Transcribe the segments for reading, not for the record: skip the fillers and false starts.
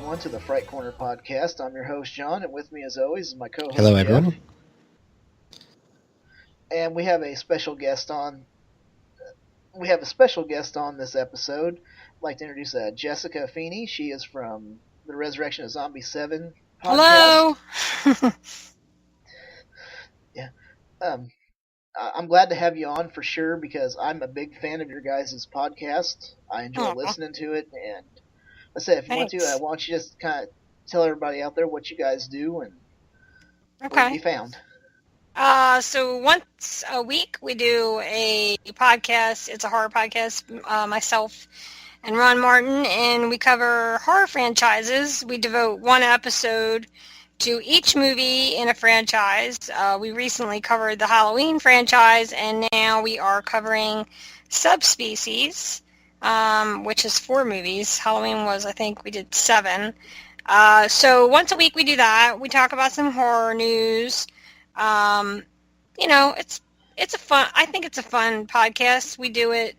everyone, to the Fright Corner podcast. I'm your host, John, and with me, as always, is my co-host, Hello, Jeff. everyone. And we have a special guest on. This episode. I'd like to introduce Jessica Feeney. She is from the Resurrection of Zombie 7 podcast. Hello. Yeah. I'm glad to have you on for sure because I'm a big fan of your guys' podcast. I enjoy listening to it, and I said, if you want to, why don't you just kind of tell everybody out there what you guys do and where you be found. So once a week we do a podcast. It's a horror podcast, myself and Ron Martin, and we cover horror franchises. We devote one episode to each movie in a franchise. We recently covered the Halloween franchise, and now we are covering Subspecies, which is 4 movies. Halloween was, I think, we did 7. So once a week we do that. We talk about some horror news. It's a fun. I think it's a fun podcast. We do it.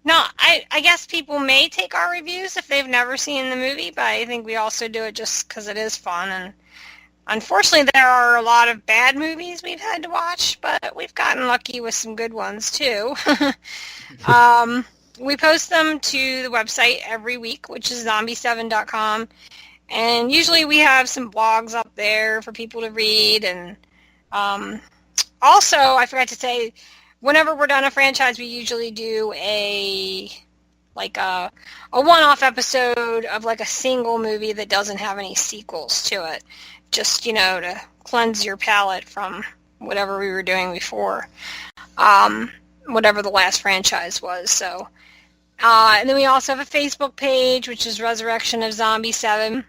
I guess people may take our reviews if they've never seen the movie, but I think we also do it just because it is fun. And unfortunately, there are a lot of bad movies we've had to watch, but we've gotten lucky with some good ones too. We post them to the website every week, which is zombie7.com. And usually we have some blogs up there for people to read. And also, I forgot to say, whenever we're done a franchise, we usually do a one-off episode of like a single movie that doesn't have any sequels to it. Just, to cleanse your palate from whatever we were doing before. Whatever the last franchise was. So, and then we also have a Facebook page, which is Resurrection of Zombie 7.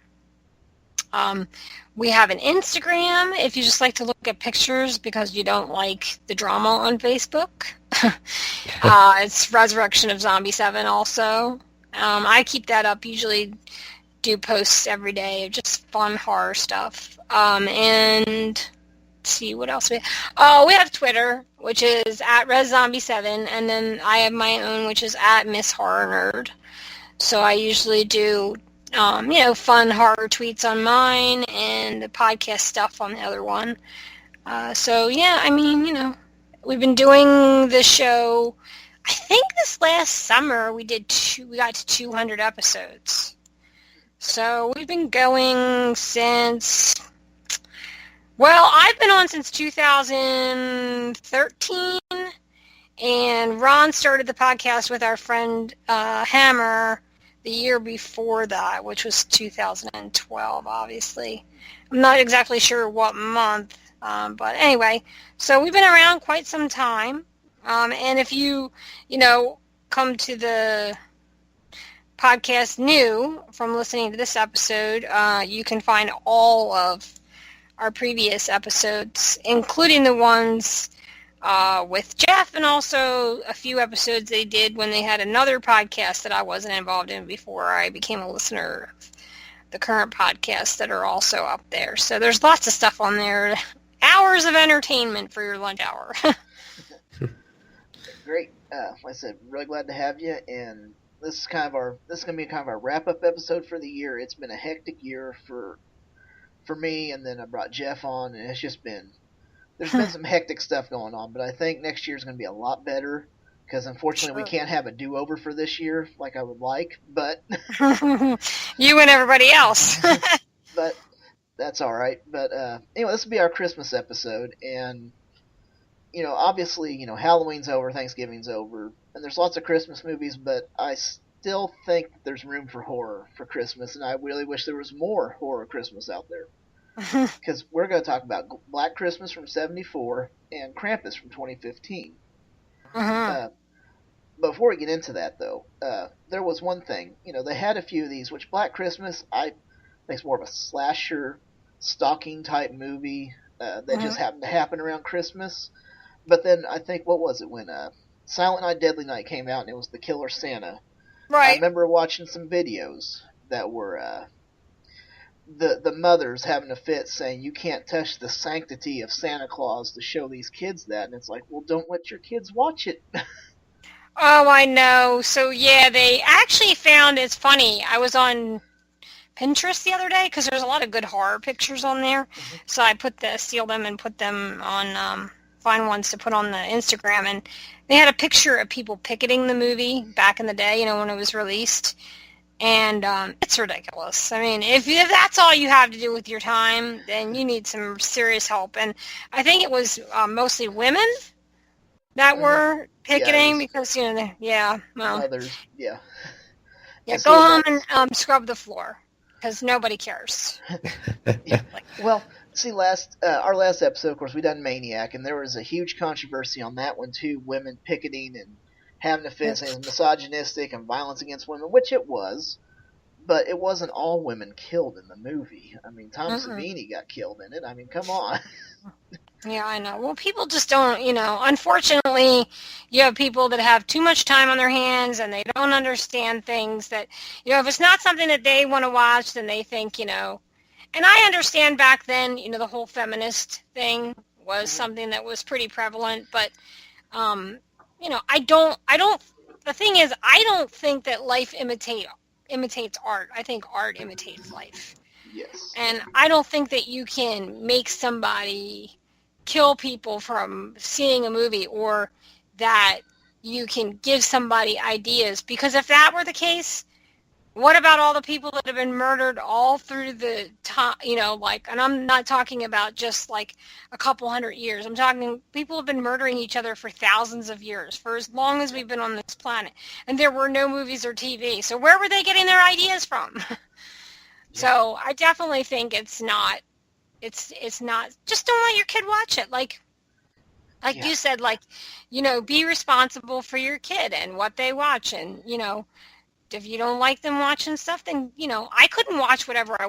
We have an Instagram if you just like to look at pictures because you don't like the drama on Facebook. It's Resurrection of Zombie 7 also. I keep that up, usually do posts every day of just fun horror stuff. And let's see, what else we have Twitter, which is at ResZombie7, and then I have my own, which is at Miss Horror Nerd. So I usually do fun horror tweets on mine and the podcast stuff on the other one. We've been doing this show. I think this last summer we got to 200 episodes. So we've been going since, I've been on since 2013, and Ron started the podcast with our friend Hammer the year before that, which was 2012, obviously. I'm not exactly sure what month, but anyway, so we've been around quite some time, and if you come to the podcast new from listening to this episode, you can find all of our previous episodes, including the ones with Jeff, and also a few episodes they did when they had another podcast that I wasn't involved in before I became a listener of the current podcasts that are also up there. So there's lots of stuff on there. Hours of entertainment for your lunch hour. Great. Like I said, really glad to have you, and this is going to be kind of our wrap-up episode for the year. It's been a hectic year for me, and then I brought Jeff on, and there's been some hectic stuff going on, but I think next year's going to be a lot better because unfortunately we can't have a do-over for this year like I would like, but you and everybody else. But that's all right. But anyway, this will be our Christmas episode, and obviously, Halloween's over, Thanksgiving's over, and there's lots of Christmas movies, but I still think that there's room for horror for Christmas, and I really wish there was more horror Christmas out there. Because we're going to talk about Black Christmas from 1974 and Krampus from 2015. Before we get into that, though, there was one thing. They had a few of these, which Black Christmas, I think it's more of a slasher, stalking type movie that just happened to happen around Christmas. But then I think, what was it, when Silent Night, Deadly Night came out and it was the Killer Santa. Right. I remember watching some videos that were the mothers having a fit saying you can't touch the sanctity of Santa Claus to show these kids that, and it's like, well, don't let your kids watch it. Oh, I know. So yeah, they actually found, it's funny, I was on Pinterest the other day because there's a lot of good horror pictures on there. Mm-hmm. So I sealed them and put them on, find ones to put on the Instagram. And they had a picture of people picketing the movie back in the day, you know, when it was released. And it's ridiculous. I mean, if that's all you have to do with your time, then you need some serious help. And I think it was mostly women that were picketing because, you know, well, others, yeah. Yeah, go home and scrub the floor because nobody cares. Well, see, our last episode, of course, we done Maniac, and there was a huge controversy on that one too. Women picketing and having a fit saying it was misogynistic and violence against women, which it was, but it wasn't all women killed in the movie. I mean, Tom Savini got killed in it. I mean, come on. Yeah, I know. Well, people just don't, you know, unfortunately, you have people that have too much time on their hands and they don't understand things that, you know, if it's not something that they want to watch, then they think, you know, and I understand back then, you know, the whole feminist thing was something that was pretty prevalent, but, you know, the thing is, I don't think that life imitates art. I think art imitates life. Yes. And I don't think that you can make somebody kill people from seeing a movie or that you can give somebody ideas, because if that were the case, what about all the people that have been murdered all through the time, you know, like, and I'm not talking about just like a couple hundred years. I'm talking people have been murdering each other for thousands of years, for as long as we've been on this planet, and there were no movies or TV. So where were they getting their ideas from? So I definitely think it's not, just don't let your kid watch it. Like you said, like, you know, be responsible for your kid and what they watch. And, you know, if you don't like them watching stuff, then, you know, I couldn't watch whatever I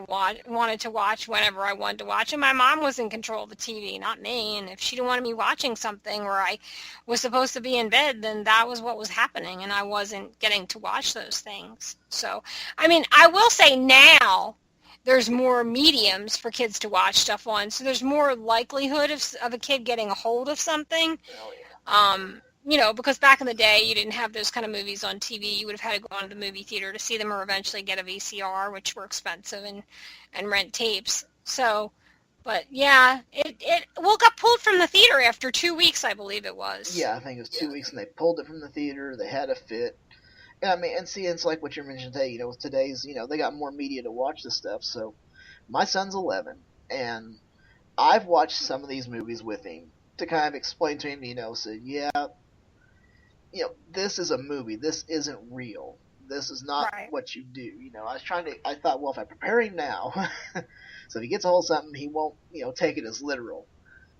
wanted to watch whenever I wanted to watch it. My mom was in control of the TV, not me. And if she didn't want me watching something where I was supposed to be in bed, then that was what was happening. And I wasn't getting to watch those things. So, I mean, I will say now, there's more mediums for kids to watch stuff on, so there's more likelihood of a kid getting a hold of something. You know, because back in the day, you didn't have those kind of movies on TV. You would have had to go on to the movie theater to see them or eventually get a VCR, which were expensive, and rent tapes. So, but yeah, it got pulled from the theater after 2 weeks, I believe it was. Yeah, I think it was 2 weeks, and they pulled it from the theater. They had a fit. I mean, and see, it's like what you mentioned today, you know, with today's, you know, they got more media to watch this stuff. So my son's 11, and I've watched some of these movies with him to kind of explain to him, you know, say, yeah, you know, this is a movie. This isn't real. This is not what you do. You know, I thought, well, if I prepare him now, so if he gets a hold of something, he won't, you know, take it as literal.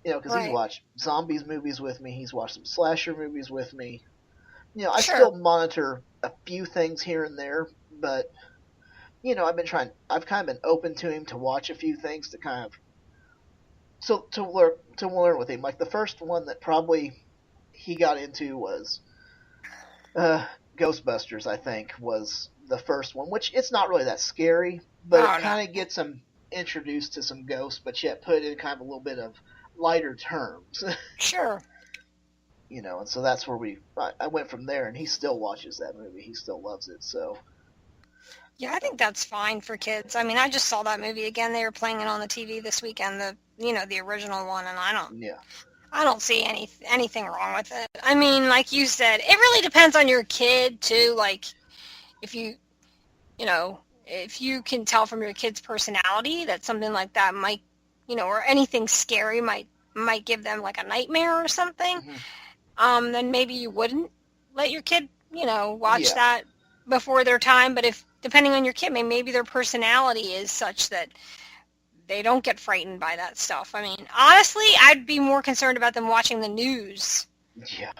You know, because he's watched zombies movies with me. He's watched some slasher movies with me. You know, I still monitor a few things here and there, but, you know, I've kind of been open to him to watch a few things to kind of, to learn with him. Like the first one that probably he got into was Ghostbusters, I think, was the first one, which it's not really that scary, but it kind of gets him introduced to some ghosts, but yet put in kind of a little bit of lighter terms. Sure. You know, and so that's where I went from there, and he still watches that movie. He still loves it, so. Yeah, I think that's fine for kids. I mean, I just saw that movie again. They were playing it on the TV this weekend, the original one, and I don't see anything wrong with it. I mean, like you said, it really depends on your kid, too. Like, if you can tell from your kid's personality that something like that might, you know, or anything scary might give them, like, a nightmare or something. Mm-hmm. Then maybe you wouldn't let your kid, you know, watch that before their time. But depending on your kid, maybe their personality is such that they don't get frightened by that stuff. I mean, honestly, I'd be more concerned about them watching the news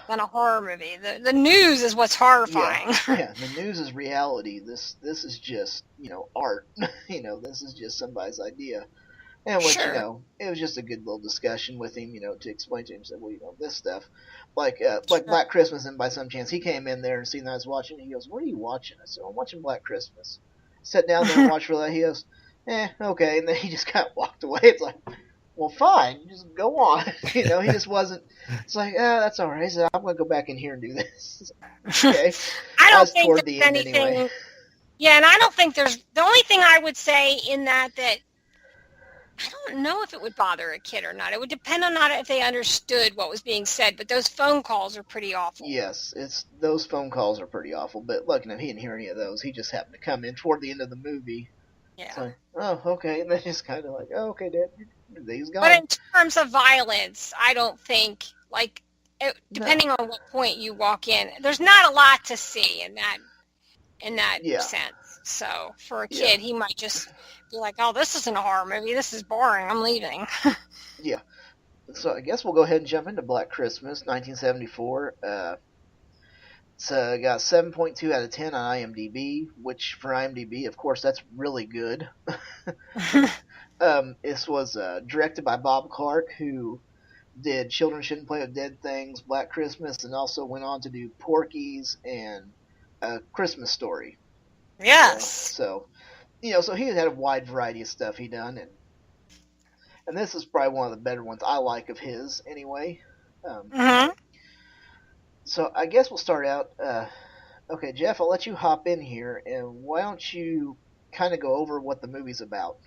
than a horror movie. The news is what's horrifying. Yeah, the news is reality. This is just, you know, art. You know, this is just somebody's idea. And which, you know, it was just a good little discussion with him, you know, to explain to him, say, well, you know, this stuff, like Black Christmas, and by some chance he came in there and seen that I was watching, and he goes, what are you watching? I said, I'm watching Black Christmas. Sat down there and watched for that. He goes, okay, and then he just kind of walked away. It's like, well, fine, just go on. You know, he just wasn't, it's like, that's all right. He said, I'm going to go back in here and do this. Okay. I don't think there's anything... Anyway. Yeah, and I don't think there's... The only thing I would say in that I don't know if it would bother a kid or not. It would depend on not if they understood what was being said, but those phone calls are pretty awful. Yes, those phone calls are pretty awful. But look, he didn't hear any of those. He just happened to come in toward the end of the movie. Yeah. It's like, oh, okay. And then just kind of like, oh, okay, Dad, he's gone. But in terms of violence, I don't think, depending on what point you walk in, there's not a lot to see in that sense. So for a kid, he might just be like, oh, this isn't a horror movie. This is boring. I'm leaving. Yeah. So I guess we'll go ahead and jump into Black Christmas, 1974. It's got 7.2 out of 10 on IMDb, which for IMDb, of course, that's really good. This was directed by Bob Clark, who did Children Shouldn't Play with Dead Things, Black Christmas, and also went on to do Porky's and A Christmas Story. Yes. So he had a wide variety of stuff he done, and this is probably one of the better ones I like of his anyway. So I guess we'll start out. Okay, Jeff, I'll let you hop in here, and why don't you kind of go over what the movie's about?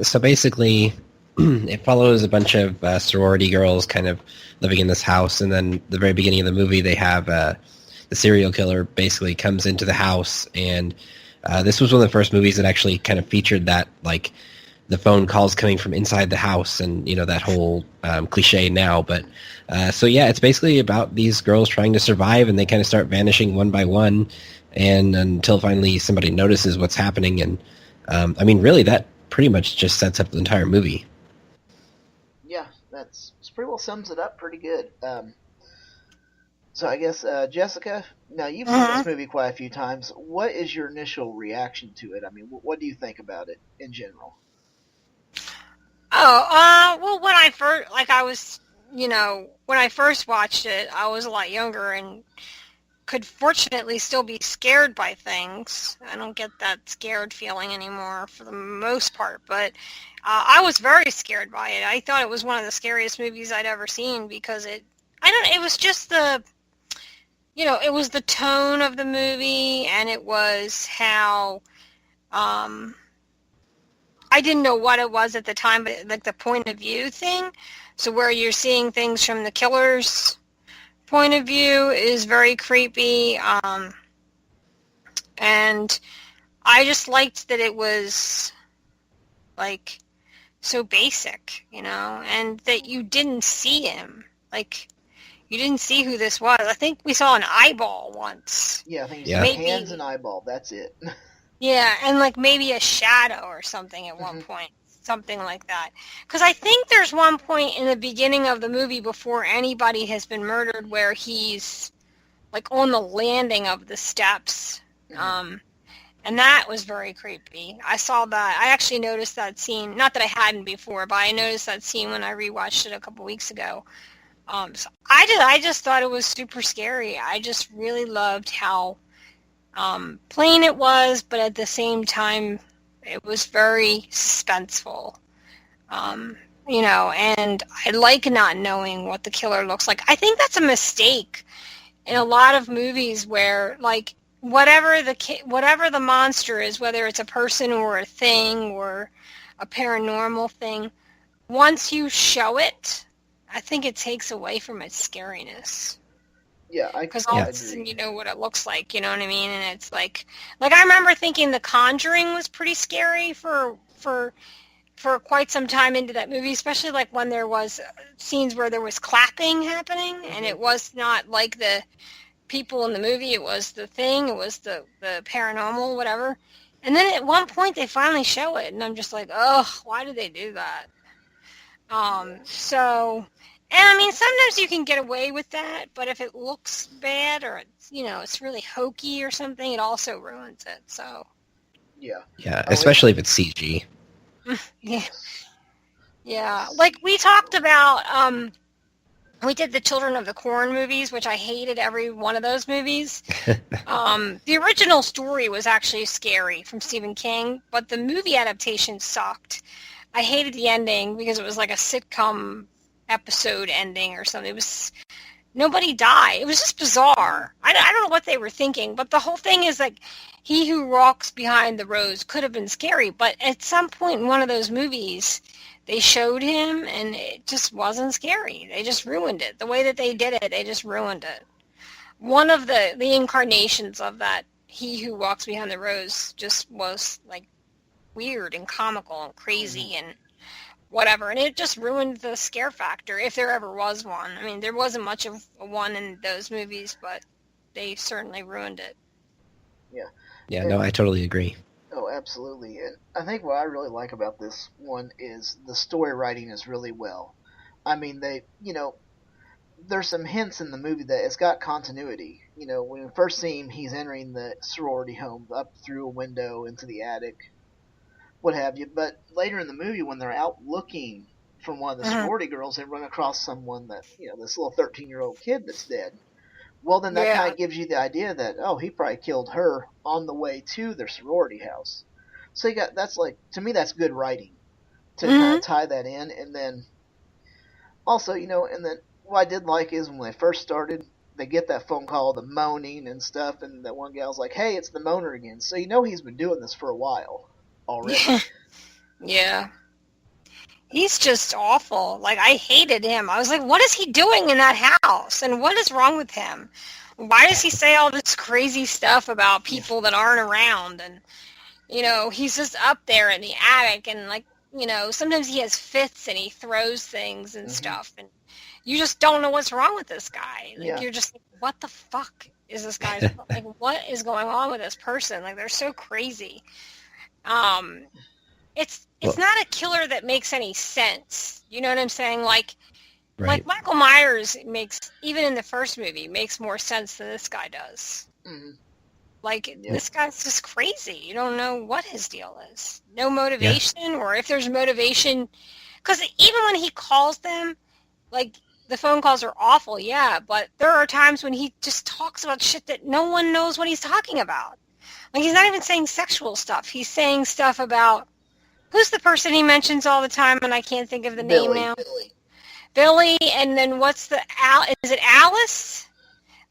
So basically, it follows a bunch of sorority girls kind of living in this house, and then the very beginning of the movie, they have the serial killer basically comes into the house, and this was one of the first movies that actually kind of featured that, like, the phone calls coming from inside the house, and that whole cliche now. But so yeah, it's basically about these girls trying to survive, and they kind of start vanishing one by one, and until finally somebody notices what's happening. And I mean, really, that pretty much just sets up the entire movie. Yeah, that's pretty well sums it up pretty good. So I guess Jessica, now you've seen this movie quite a few times. What is your initial reaction to it? I mean, what do you think about it in general? Oh, well, when I first watched it, I was a lot younger and could fortunately still be scared by things. I don't get that scared feeling anymore for the most part, but I was very scared by it. I thought it was one of the scariest movies I'd ever seen because it was just it was the tone of the movie, and it was how, I didn't know what it was at the time, but like the point of view thing. So where you're seeing things from the killer's point of view is very creepy. And I just liked that it was like so basic, and that you didn't see him. Like, you didn't see who this was. I think we saw an eyeball once. Yeah, I think you saw hands and eyeball. That's it. Yeah, and like maybe a shadow or something at one point. Something like that. Because I think there's one point in the beginning of the movie before anybody has been murdered where he's like on the landing of the steps. And that was very creepy. I saw that. I actually noticed that scene. Not that I hadn't before, but I noticed that scene when I rewatched it a couple weeks ago. So I just thought it was super scary. I just really loved how plain it was, but at the same time, it was very suspenseful. And I like not knowing what the killer looks like. I think that's a mistake in a lot of movies where, like, whatever the monster is, whether it's a person or a thing or a paranormal thing, once you show it, I think it takes away from its scariness. Yeah, because all of a sudden you know what it looks like, you know what I mean? And it's like I remember thinking The Conjuring was pretty scary for quite some time into that movie, especially like when there was scenes where there was clapping happening, and it was not like the people in the movie, it was the thing, it was the paranormal, whatever. And then at one point they finally show it, and I'm just like, ugh, why did they do that? And I mean, sometimes you can get away with that, but if it looks bad or it's really hokey or something, it also ruins it. So yeah, especially if it's CG. Yeah. Like we talked about, we did the Children of the Corn movies, which I hated every one of those movies. The original story was actually scary from Stephen King, but the movie adaptation sucked. I hated the ending because it was like a sitcom episode ending or something. nobody died. It was just bizarre. I don't know what they were thinking, but the whole thing is like, he who walks behind the rose could have been scary, but at some point in one of those movies, they showed him, and it just wasn't scary. They just ruined it. The way that they did it, they just ruined it. One of the incarnations of that he who walks behind the rose just was like weird and comical and crazy and whatever, and it just ruined the scare factor, if there ever was one. I mean, there wasn't much of one in those movies, but they certainly ruined it. Yeah. Yeah, no, I totally agree. Oh, absolutely. And I think what I really like about this one is the story writing is really well. I mean, there's some hints in the movie that it's got continuity. When we first see him, he's entering the sorority home up through a window into the attic, what have you. But later in the movie, when they're out looking for one of the sorority girls, they run across someone that, this little 13-year-old kid that's dead. Well, then that kind of gives you the idea that, he probably killed her on the way to their sorority house. So to me, that's good writing to kind of tie that in. And then also, and then what I did like is when they first started, they get that phone call, the moaning and stuff, and that one gal's like, hey, it's the moaner again. So he's been doing this for a while already. Yeah. He's just awful. Like, I hated him. I was like, what is he doing in that house? And what is wrong with him? Why does he say all this crazy stuff about people that aren't around? And, he's just up there in the attic, and, like, sometimes he has fits and he throws things and stuff. And you just don't know what's wrong with this guy. Like, you're just like, what the fuck is this guy? Like, what is going on with this person? Like, they're so crazy. It's not a killer that makes any sense. You know what I'm saying? Like Michael Myers even in the first movie, makes more sense than this guy does. Mm-hmm. Like, this guy's just crazy. You don't know what his deal is. No motivation, or if there's motivation. Because even when he calls them, like, the phone calls are awful, but there are times when he just talks about shit that no one knows what he's talking about. Like, he's not even saying sexual stuff. He's saying stuff about, who's the person he mentions all the time, and I can't think of the name now? Billy, and then is it Alice?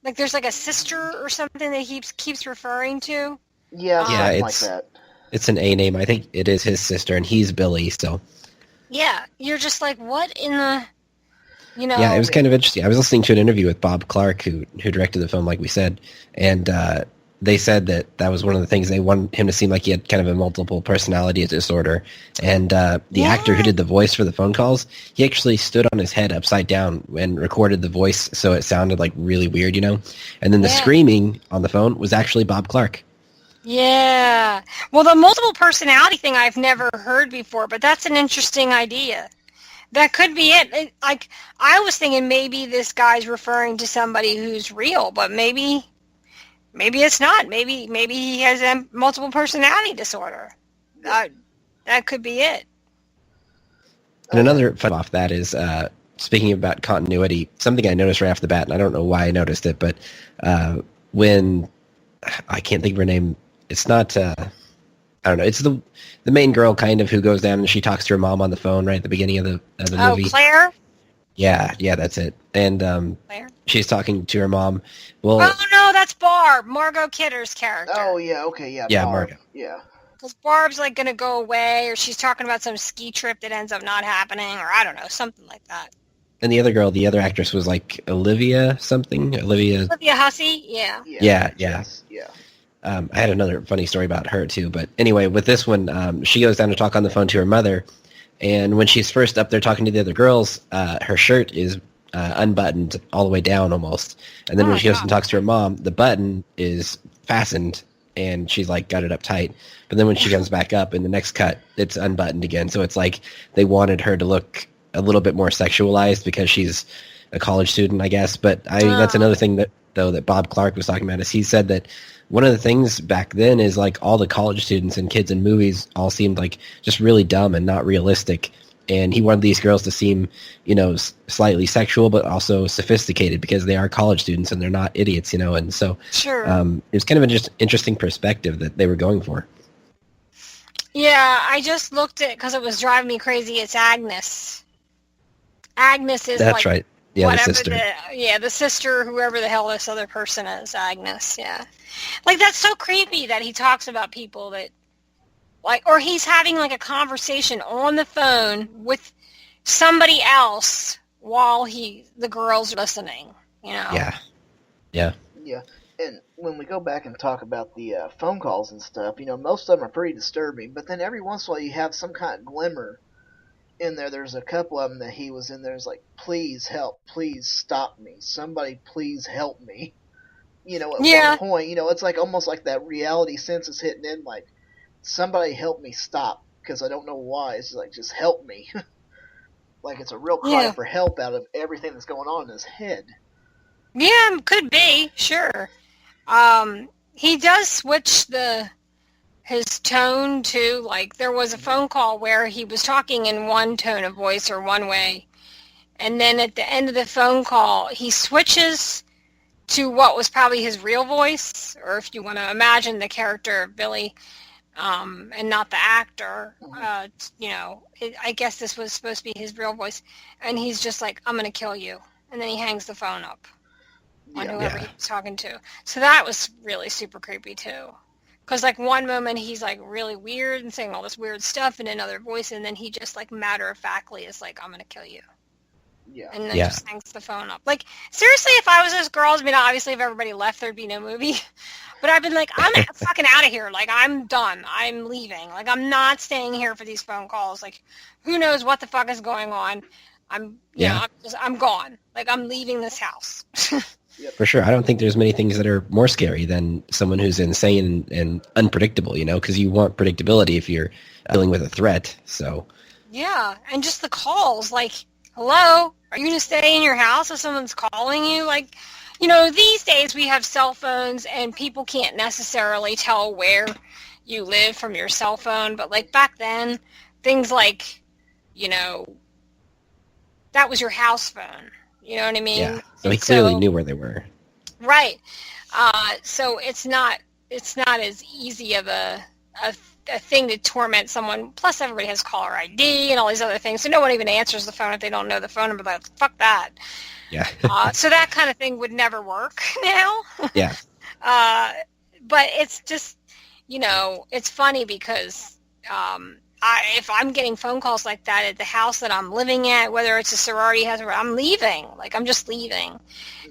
Like, there's like a sister or something that he keeps referring to? Yeah, it's like that. It's an A name. I think it is his sister, and he's Billy, so. Yeah, you're just like, what in the, Yeah, it was kind of interesting. I was listening to an interview with Bob Clark, who directed the film, like we said, and they said that was one of the things they wanted him to seem like he had kind of a multiple personality disorder. And the actor who did the voice for the phone calls, he actually stood on his head upside down and recorded the voice so it sounded like really weird, And then the screaming on the phone was actually Bob Clark. Yeah. Well, the multiple personality thing I've never heard before, but that's an interesting idea. That could be it. Like, I was thinking maybe this guy's referring to somebody who's real, but maybe it's not. Maybe he has a multiple personality disorder. That could be it. And another fun off that is, speaking about continuity, something I noticed right off the bat, and I don't know why I noticed it, but when, I can't think of her name, it's not, I don't know, it's the main girl kind of who goes down and she talks to her mom on the phone right at the beginning of the movie. Oh, Claire? Yeah, that's it. And she's talking to her mom. Well, oh no, that's Barb, Margot Kidder's character. Oh yeah, okay, yeah. Yeah, Barb. Margot. Yeah. Because Barb's like going to go away, or she's talking about some ski trip that ends up not happening, or I don't know, something like that. And the other girl, the other actress was like Olivia something. Olivia Hussey? Yeah. Yeah. I had another funny story about her too, but anyway, with this one, she goes down to talk on the phone to her mother, and when she's first up there talking to the other girls, her shirt is unbuttoned all the way down almost, and then when she goes and talks to her mom, the button is fastened, and she's like got it up tight, but then when she comes back up in the next cut, it's unbuttoned again, so it's like they wanted her to look a little bit more sexualized because she's a college student, I guess, but that's another thing that Bob Clark was talking about, is he said that one of the things back then is like all the college students and kids in movies all seemed like just really dumb and not realistic. And he wanted these girls to seem, slightly sexual, but also sophisticated because they are college students and they're not idiots, And so it was kind of an interesting perspective that they were going for. Yeah, I just looked at it because it was driving me crazy. It's Agnes. Agnes is That's right. Yeah, the whatever sister. the sister, whoever the hell this other person is, Agnes. Yeah, like that's so creepy that he talks about people that like, or he's having like a conversation on the phone with somebody else while the girls are listening. You know. Yeah. Yeah. Yeah, and when we go back and talk about the phone calls and stuff, most of them are pretty disturbing. But then every once in a while, you have some kind of glimmer in there. There's a couple of them that he was in there. It's like, please help, please stop me, somebody, please help me. At one Yeah. point, it's like almost like that reality sense is hitting in. Like, somebody help me stop because I don't know why. It's like, just help me. Like it's a real cry Yeah. for help out of everything that's going on in his head. Yeah, could be, sure. He does switch his tone to, like, there was a phone call where he was talking in one tone of voice or one way, and then at the end of the phone call, he switches to what was probably his real voice, or if you want to imagine the character of Billy, and not the actor, I guess this was supposed to be his real voice, and he's just like, I'm going to kill you, and then he hangs the phone up on Yeah. whoever he was talking to. So that was really super creepy too. Because like one moment he's like really weird and saying all this weird stuff in another voice, and then he just like matter-of-factly is like, I'm gonna kill you. Yeah. And then Yeah. just hangs the phone up. Like, seriously, if I was those girls, I mean, obviously if everybody left, there'd be no movie. But I've been like, I'm fucking out of here. Like, I'm done. I'm leaving. Like, I'm not staying here for these phone calls. Like, who knows what the fuck is going on. I'm gone. Like, I'm leaving this house. For sure. I don't think there's many things that are more scary than someone who's insane and unpredictable, because you want predictability if you're dealing with a threat. So, Yeah, and just the calls, like, hello, are you going to stay in your house if someone's calling you? Like, these days we have cell phones and people can't necessarily tell where you live from your cell phone, but like back then, things like, that was your house phone. You know what I mean? yeah. So he And clearly knew where they were. Right. So it's not as easy of a thing to torment someone. Plus, everybody has caller ID and all these other things, so no one even answers the phone if they don't know the phone number. Like, fuck that. Yeah. So that kind of thing would never work now. Yeah. But it's just, it's funny because if I'm getting phone calls like that at the house that I'm living at, whether it's a sorority house, I'm leaving. Like, I'm just leaving.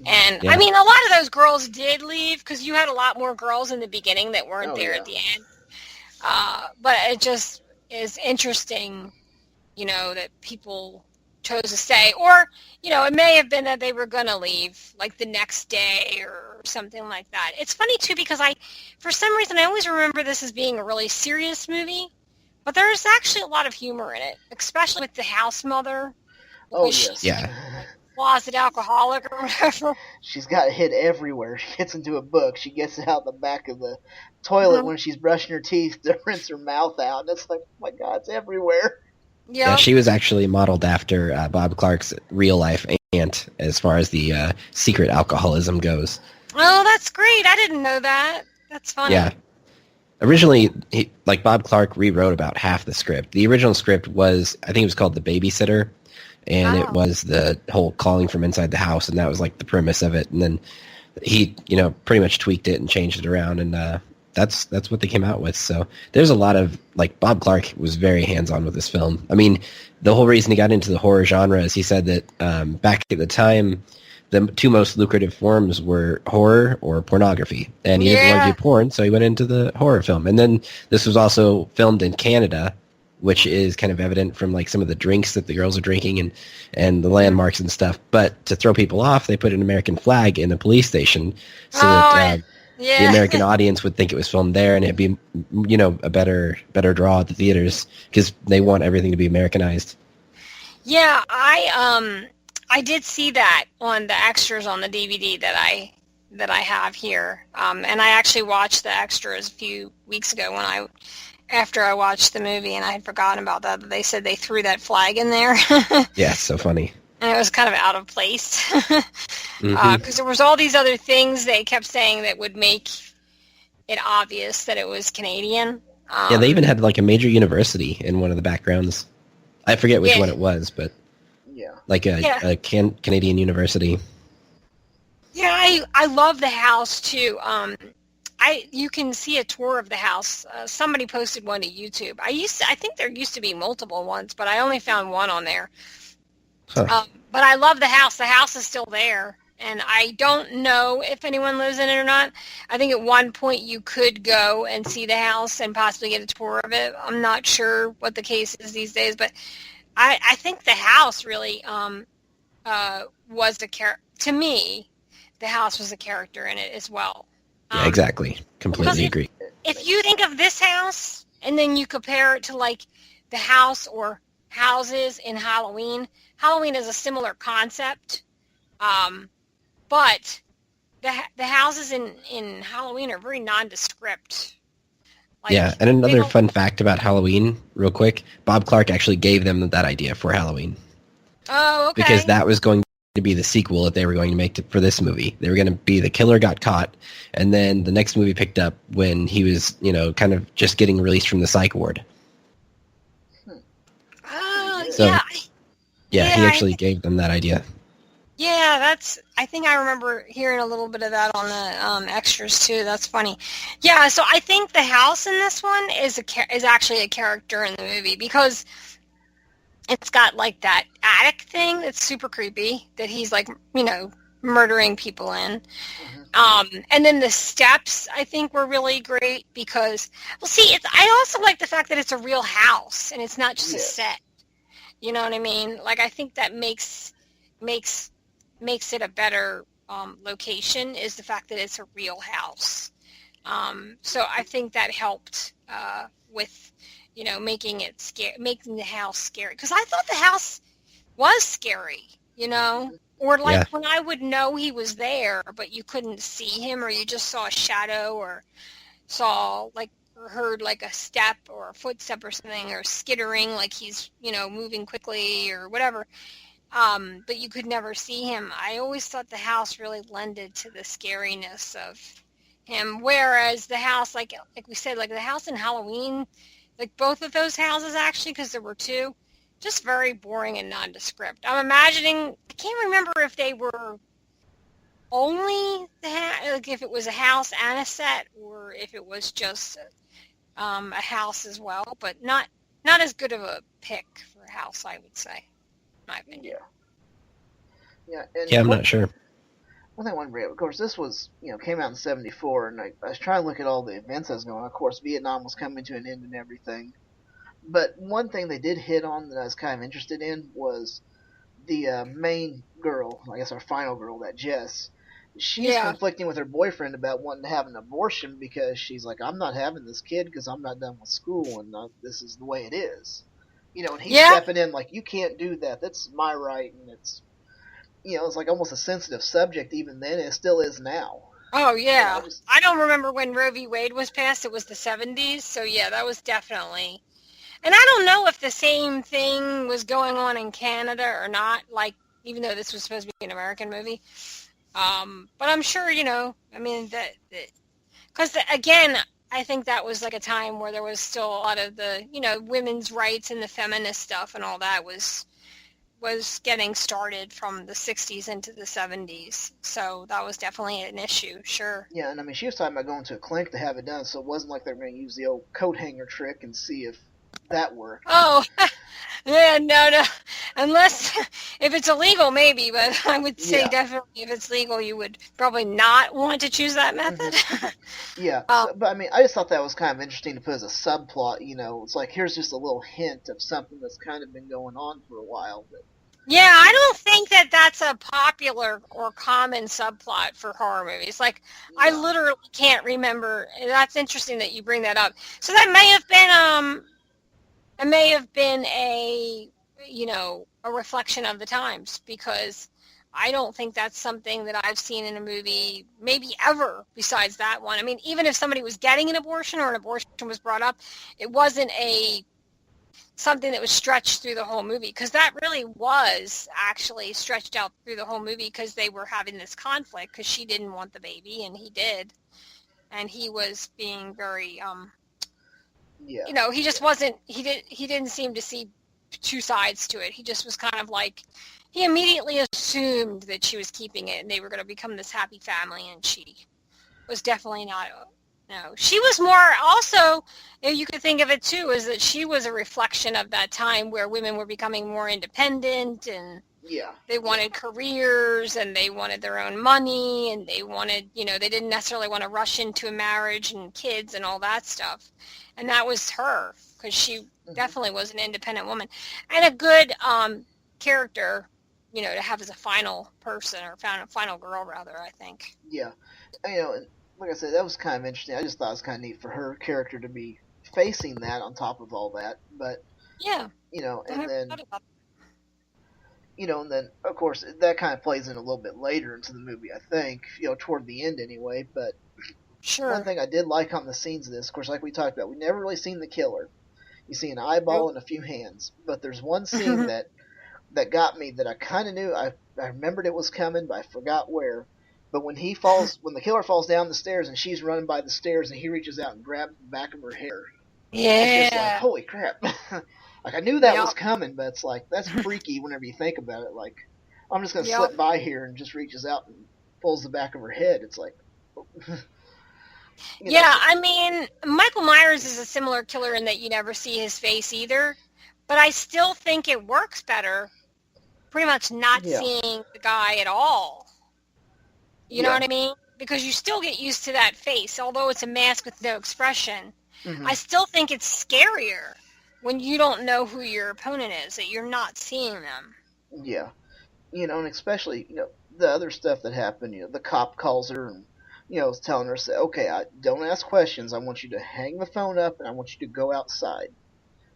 And, Yeah. I mean, a lot of those girls did leave because you had a lot more girls in the beginning that weren't there at the end. But it just is interesting, that people chose to stay. Or, it may have been that they were going to leave, like, the next day or something like that. It's funny, too, because for some reason, I always remember this as being a really serious movie. But there's actually a lot of humor in it, especially with the house mother. Oh, She's yes. Yeah. closet alcoholic or whatever. She's got it hid everywhere. She gets into a book. She gets it out the back of the toilet when she's brushing her teeth to rinse her mouth out. And it's like, oh my God, it's everywhere. Yeah, she was actually modeled after Bob Clark's real-life aunt as far as the secret alcoholism goes. Oh, that's great. I didn't know that. That's funny. Yeah. Originally, Bob Clark rewrote about half the script. The original script was, I think it was called The Babysitter, and it was the whole calling from inside the house, and that was like the premise of it. And then he, pretty much tweaked it and changed it around, and that's what they came out with. So there's a lot of, Bob Clark was very hands-on with this film. I mean, the whole reason he got into the horror genre is he said that back at the time, the two most lucrative forms were horror or pornography. And he didn't want to do porn, so he went into the horror film. And then this was also filmed in Canada, which is kind of evident from some of the drinks that the girls are drinking and the landmarks and stuff. But to throw people off, they put an American flag in a police station so that the American audience would think it was filmed there, and it'd be, a better draw at the theaters because they want everything to be Americanized. Yeah, I did see that on the extras on the DVD that I have here, and I actually watched the extras a few weeks ago after I watched the movie, and I had forgotten about that. But they said they threw that flag in there. Yeah, it's so funny. And it was kind of out of place because there was all these other things they kept saying that would make it obvious that it was Canadian. Yeah, they even had a major university in one of the backgrounds. I forget which one it was, but like a Canadian university. Yeah, I love the house too. You can see a tour of the house. Somebody posted one to YouTube. I think there used to be multiple ones, but I only found one on there. Huh. But I love the house. The house is still there, and I don't know if anyone lives in it or not. I think at one point you could go and see the house and possibly get a tour of it. I'm not sure what the case is these days, but I think the house really was a character. To me, the house was a character in it as well. Yeah, exactly. Completely agree. If you think of this house and then you compare it to like the house or houses in Halloween is a similar concept, but the houses in Halloween are very nondescript. Like, yeah, and another fun fact about Halloween, real quick, Bob Clark actually gave them that idea for Halloween. Oh, okay. Because that was going to be the sequel that they were going to make for this movie. They were going to be the killer got caught, and then the next movie picked up when he was, kind of just getting released from the psych ward. Oh, so, yeah. Yeah, he actually gave them that idea. Yeah, I think I remember hearing a little bit of that on the extras too. That's funny. Yeah, so I think the house in this one is actually a character in the movie because it's got like that attic thing that's super creepy that he's like, murdering people in. Mm-hmm. And then the steps I think were really great because, I also like the fact that it's a real house and it's not just a set. You know what I mean? Like, I think that makes it a better location is the fact that it's a real house. So I think that helped with, making the house scary. Because I thought the house was scary, or like when I would know he was there, but you couldn't see him, or you just saw a shadow, or saw or heard like a step or a footstep or something, or skittering like he's moving quickly or whatever. But you could never see him. I always thought the house really lended to the scariness of him, whereas the house, like we said, like the house in Halloween, like both of those houses actually, because there were two, just very boring and nondescript. I'm imagining, I can't remember if they were only like if it was a house and a set, or if it was just a house as well, but not as good of a pick for a house, I would say. My opinion. Yeah, I'm not sure. One thing I want to bring up, of course, this was, came out in '74, and I was trying to look at all the events that was going on. Of course, Vietnam was coming to an end and everything. But one thing they did hit on that I was kind of interested in was the main girl, I guess our final girl, that Jess. She's conflicting with her boyfriend about wanting to have an abortion because she's like, I'm not having this kid because I'm not done with school, and this is the way it is. And he's stepping in like, you can't do that. That's my right. And it's, it's like almost a sensitive subject even then. It still is now. Oh, yeah. I don't remember when Roe v. Wade was passed. It was the 70s. So, yeah, that was definitely. And I don't know if the same thing was going on in Canada or not, like, even though this was supposed to be an American movie. But I'm sure, because, again, I think that was like a time where there was still a lot of the, women's rights and the feminist stuff and all that was getting started from the 60s into the 70s. So that was definitely an issue, sure. Yeah, and she was talking about going to a clinic to have it done, so it wasn't like they were going to use the old coat hanger trick and see if that worked. Oh, yeah, no. Unless, if it's illegal, maybe, but I would say definitely if it's legal, you would probably not want to choose that method. Mm-hmm. Yeah, but I just thought that was kind of interesting to put as a subplot, it's like, here's just a little hint of something that's kind of been going on for a while. But, yeah, I don't think that's a popular or common subplot for horror movies. Like, I literally can't remember. That's interesting that you bring that up. So that may have been a reflection of the times, because I don't think that's something that I've seen in a movie maybe ever besides that one. I mean, even if somebody was getting an abortion or an abortion was brought up, it wasn't something that was stretched through the whole movie, because that really was actually stretched out through the whole movie because they were having this conflict because she didn't want the baby and he did. And he was being very, he just wasn't, he didn't seem to see two sides to it. He just was kind of like, he immediately assumed that she was keeping it and they were going to become this happy family, and she was definitely not. No, she was more also, you could think of it too, is that she was a reflection of that time where women were becoming more independent and Yeah. they wanted careers and they wanted their own money and they wanted, they didn't necessarily want to rush into a marriage and kids and all that stuff. And that was her, because she definitely was an independent woman and a good character, to have as a final person, or final girl rather, I think. Yeah. And like I said, that was kind of interesting. I just thought it was kind of neat for her character to be facing that on top of all that. But yeah, and then of course that kind of plays in a little bit later into the movie, I think, toward the end anyway. But sure. One thing I did like on the scenes of this, of course, like we talked about, we never really seen the killer. You see an eyeball and a few hands, but there's one scene that got me that I kind of knew. I remembered it was coming, but I forgot where. But when the killer falls down the stairs and she's running by the stairs and he reaches out and grabs the back of her hair. Yeah. It's just like, holy crap. Like, I knew that was coming, but it's like, that's freaky whenever you think about it. Like, I'm just going to slip by here, and just reaches out and pulls the back of her head. It's like... I mean, Michael Myers is a similar killer in that you never see his face either, but I still think it works better pretty much not seeing the guy at all. You know what I mean? Because you still get used to that face, although it's a mask with no expression. Mm-hmm. I still think it's scarier when you don't know who your opponent is, that you're not seeing them. Yeah. And especially, the other stuff that happened, the cop calls her and, is telling her, okay, don't ask questions. I want you to hang the phone up and I want you to go outside.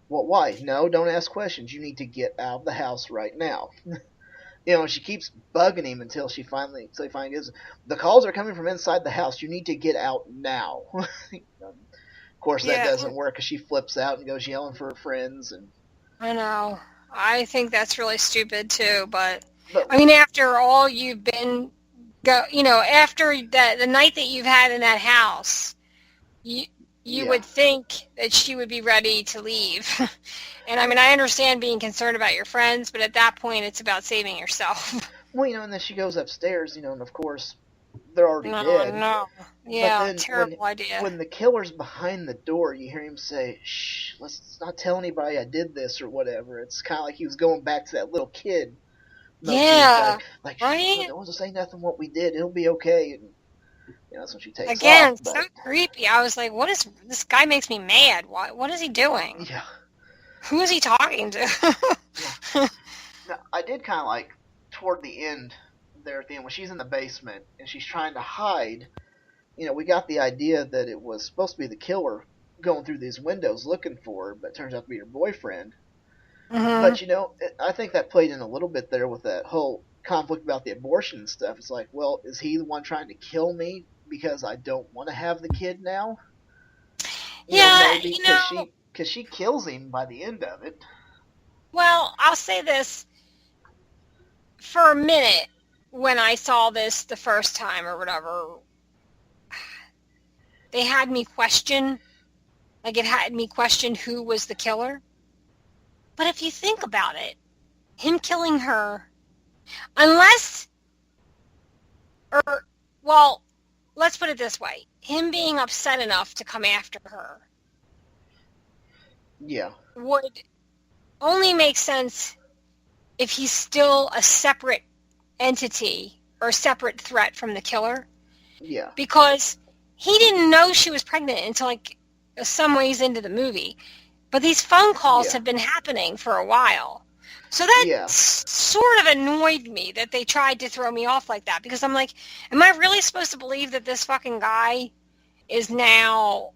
Well, why? No, don't ask questions. You need to get out of the house right now. She keeps bugging him until he finally gets, the calls are coming from inside the house. You need to get out now. Of course, that doesn't work because she flips out and goes yelling for her friends. And I know. I think that's really stupid too. But I mean, after all you've been, after the night that you've had in that house, you would think that she would be ready to leave. And I mean, I understand being concerned about your friends, but at that point, it's about saving yourself. Well, and then she goes upstairs, and of course, they're already dead. No. Yeah, terrible idea. When the killer's behind the door, you hear him say, shh, let's not tell anybody I did this or whatever. It's kind of like he was going back to that little kid. Yeah. Like, right? Don't want to say nothing what we did. It'll be okay. And, that's when she takes off. Again, so creepy. I was like, this guy makes me mad. What is he doing? Yeah. Who is he talking to? Yeah. Now, I did kind of like, toward the end, there at the end, when she's in the basement and she's trying to hide, we got the idea that it was supposed to be the killer going through these windows looking for her, but it turns out to be her boyfriend. Mm-hmm. But, I think that played in a little bit there with that whole conflict about the abortion and stuff. It's like, well, is he the one trying to kill me because I don't want to have the kid now? Maybe because she kills him by the end of it. Well, I'll say this. For a minute, when I saw this the first time or whatever, they had me question, who was the killer. But if you think about it, him killing her, let's put it this way, him being upset enough to come after her, would only make sense if he's still a separate entity or a separate threat from the killer. Yeah. Because he didn't know she was pregnant until some ways into the movie. But these phone calls have been happening for a while. So that sort of annoyed me that they tried to throw me off like that. Because I'm like, am I really supposed to believe that this fucking guy is now,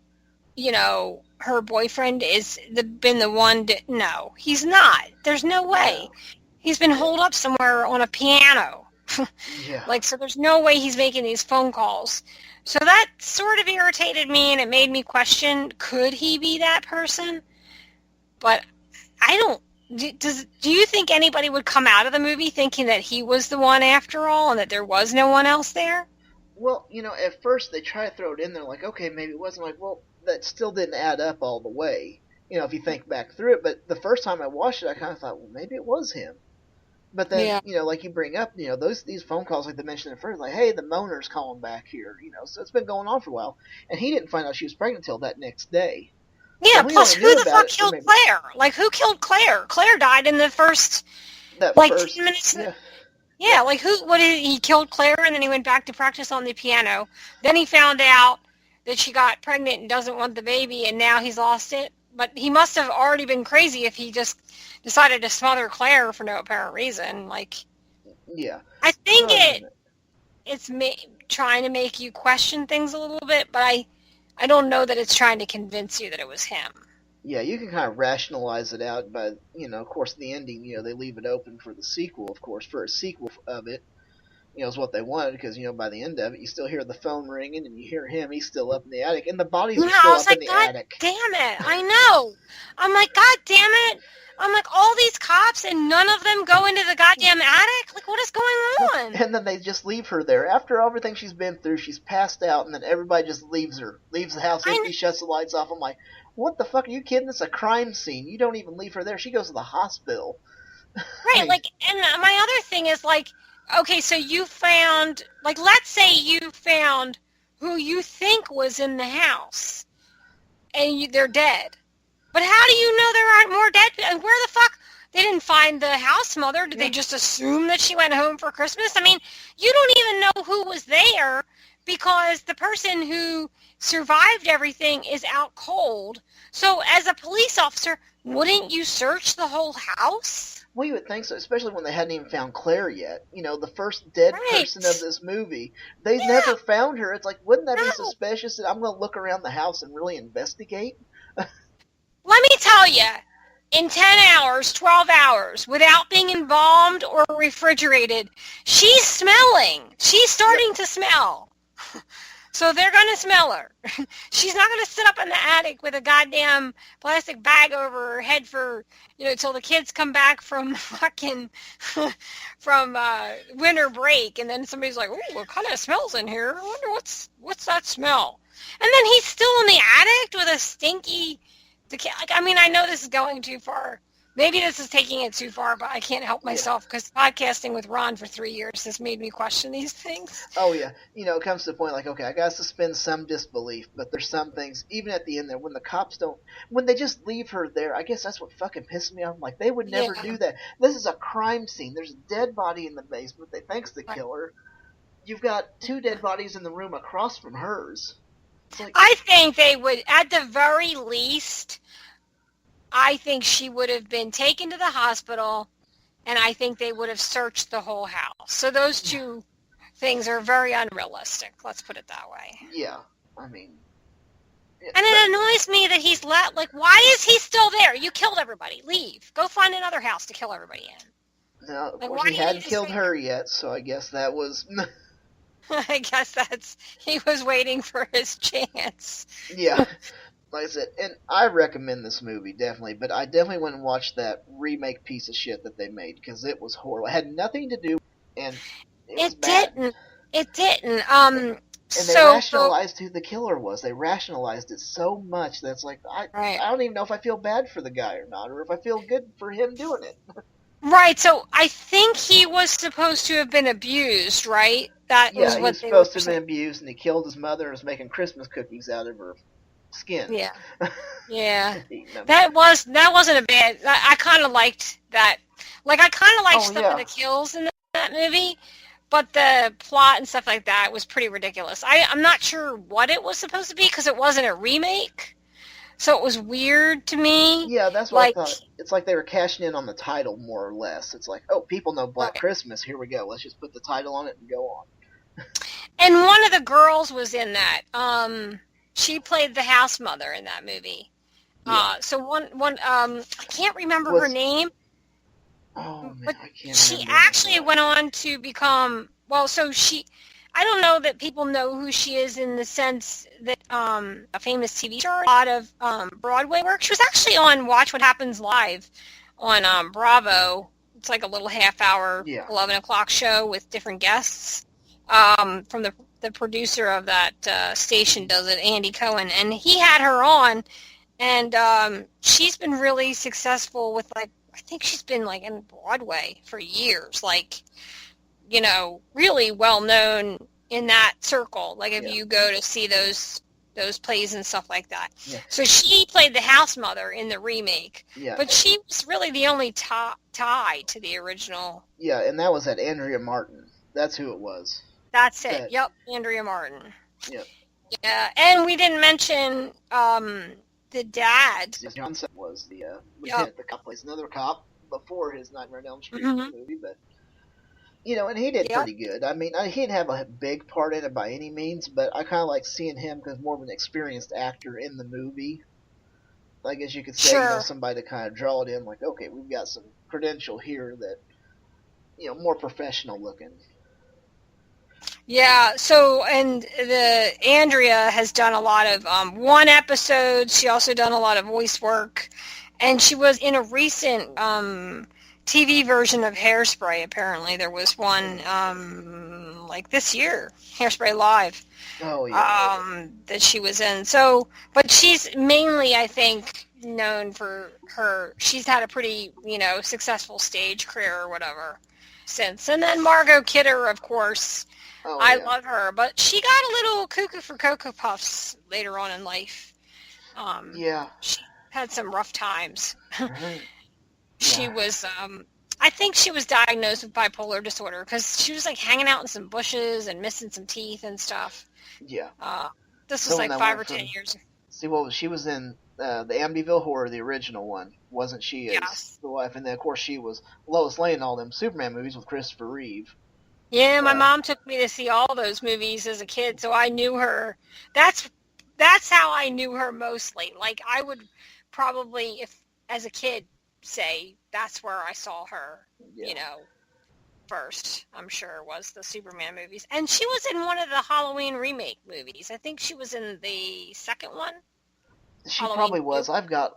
her boyfriend been the one to... No, he's not. There's no way. He's been holed up somewhere on a piano. So there's no way he's making these phone calls. So that sort of irritated me, and it made me question, could he be that person? But I don't... Do you think anybody would come out of the movie thinking that he was the one after all and that there was no one else there? Well, at first they try to throw it in there like, okay, maybe it wasn't. Like, well, that still didn't add up all the way. if you think back through it. But the first time I watched it, I kind of thought, well, maybe it was him. But then, like you bring up, these phone calls, like they mentioned at first, like, hey, the moaner's calling back here, so it's been going on for a while. And he didn't find out she was pregnant until that next day. Yeah, So plus who the fuck killed Claire? Like, who killed Claire? Claire died in the first, 10 minutes. Yeah, like, he killed Claire, and then he went back to practice on the piano. Then he found out that she got pregnant and doesn't want the baby, and now he's lost it. But he must have already been crazy if he just decided to smother Claire for no apparent reason. Like, yeah, I think it's trying to make you question things a little bit, but I don't know that it's trying to convince you that it was him. Yeah, you can kind of rationalize it out by, of course, the ending, they leave it open for the sequel, of course, for a sequel of it, is what they wanted, because, by the end of it, you still hear the phone ringing, and you hear him, he's still up in the attic, and the bodies are still up in the attic. Damn it, I know. I'm like, God damn it. I'm like, all these cops, and none of them go into the goddamn attic? Like, what is going on? And then they just leave her there. After everything she's been through, she's passed out, and then everybody just leaves the house, empty, shuts the lights off. I'm like, what the fuck, are you kidding? It's a crime scene. You don't even leave her there. She goes to the hospital. Right, and my other thing is, okay, so you found, let's say you found who you think was in the house, and they're dead. But how do you know there aren't more dead? And where the fuck? They didn't find the house mother. Did they just assume that she went home for Christmas? I mean, you don't even know who was there because the person who survived everything is out cold. So as a police officer, wouldn't you search the whole house? Well, you would think so, especially when they hadn't even found Claire yet. The first dead person of this movie. They never found her. It's like, wouldn't that be suspicious that I'm going to look around the house and really investigate? Let me tell you, in 10 hours, 12 hours, without being embalmed or refrigerated, she's smelling. She's starting to smell. So they're going to smell her. She's not going to sit up in the attic with a goddamn plastic bag over her head for, till the kids come back from from winter break. And then somebody's like, oh, what kind of smells in here? I wonder what's that smell? And then he's still in the attic with a stinky... I know this is going too far. Maybe this is taking it too far, but I can't help myself because podcasting with Ron for 3 years has made me question these things. Oh, yeah. It comes to the point okay, I got to suspend some disbelief, but there's some things, even at the end there, when the cops when they just leave her there, I guess that's what fucking pisses me off. I'm like, they would never do that. This is a crime scene. There's a dead body in the basement. They think's the killer. You've got 2 dead bodies in the room across from hers. I think they would, at the very least, I think she would have been taken to the hospital, and I think they would have searched the whole house. So those 2 things are very unrealistic. Let's put it that way. Yeah, I mean... And it annoys me that he's why is he still there? You killed everybody. Leave. Go find another house to kill everybody in. No, of course he hadn't killed her yet, so I guess that was... I guess he was waiting for his chance. Yeah, like I said, and I recommend this movie, definitely, but I definitely went and watched that remake piece of shit that they made, because it was horrible. It had nothing to do, and it didn't. It didn't. And they rationalized who the killer was. They rationalized it so much that it's like, I don't even know if I feel bad for the guy or not, or if I feel good for him doing it. Right, so I think he was supposed to have been abused, right? He was supposed to have been abused, and he killed his mother and was making Christmas cookies out of her skin. Yeah. Yeah. That wasn't a bad... I kind of liked that. I kind of liked some of the kills in that movie, but the plot and stuff like that was pretty ridiculous. I'm not sure what it was supposed to be, because it wasn't a remake. So it was weird to me. Yeah, that's what I thought. It's like they were cashing in on the title, more or less. It's like, oh, people know Black Christmas. Here we go. Let's just put the title on it and go on. And one of the girls was in that. She played the house mother in that movie. Yeah. So I can't remember her name. Oh, man, but I can't she remember. actually went on to become... I don't know that people know who she is in the sense that a famous TV star, a lot of Broadway work. She was actually on Watch What Happens Live on Bravo. It's like a little half-hour, 11 o'clock show with different guests. From the producer of that station does it, Andy Cohen. And he had her on, And she's been really successful with, like, I think she's been, like, in Broadway for years. Like, you know, really well known in that circle. Like, if you go to see those plays and stuff like that. Yeah. So she played the house mother in the remake. Yeah. But she was really the only tie to the original. Yeah, and that was at Andrea Martin. That's who it was. That's it. Yep, Andrea Martin. Yep. Yeah, and we didn't mention the dad. Johnson was the lieutenant. The cop plays another cop before his Nightmare on Elm Street movie, but you know, and he did pretty good. I mean, he didn't have a big part in it by any means, but I kind of like seeing him because more of an experienced actor in the movie. Like, as you could say, you know, somebody to kind of draw it in. Like, okay, we've got some credential here that, you know, more professional looking. Yeah, so, and Andrea has done a lot of one episodes. She also done a lot of voice work, and she was in a recent TV version of Hairspray. Apparently, there was one like this year, Hairspray Live. Oh yeah. That she was in. So, but she's mainly, I think, known for her. She's had a pretty, you know, successful stage career or whatever since. And then Margot Kidder, of course. I love her, but she got a little cuckoo for Cocoa Puffs later on in life. She had some rough times. She was, I think she was diagnosed with bipolar disorder because she was like hanging out in some bushes and missing some teeth and stuff. Yeah. This was like 5 or 10 years. See, she was in the Amityville Horror, the original one, wasn't she? As the wife, and then of course she was Lois Lane in all them Superman movies with Christopher Reeve. Yeah, my mom took me to see all those movies as a kid, so I knew her. That's how I knew her mostly. Like, I would probably, if as a kid, say that's where I saw her, you know, first, I'm sure, was the Superman movies. And she was in one of the Halloween remake movies. I think she was in the second one. She probably was. I've got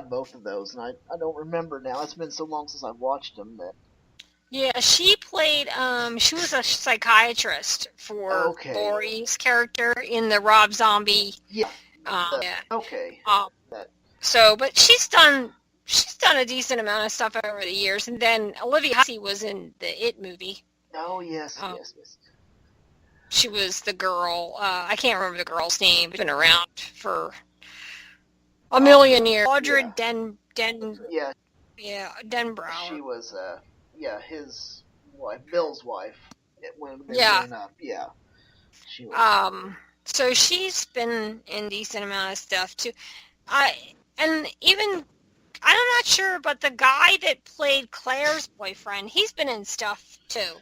both of those, and I don't remember now. It's been so long since I've watched them that... Yeah, she played, she was a psychiatrist for Laurie's character in the Rob Zombie. Yeah. Okay. So, but she's done a decent amount of stuff over the years, and then Olivia Hussey was in the It movie. Oh, yes, yes. She was the girl, I can't remember the girl's name, been around for a million years. Audra Denbrower. She was, his wife, Bill's wife, when they were growing up. Yeah. She was. So she's been in a decent amount of stuff too. I'm not sure, but the guy that played Claire's boyfriend, he's been in stuff too.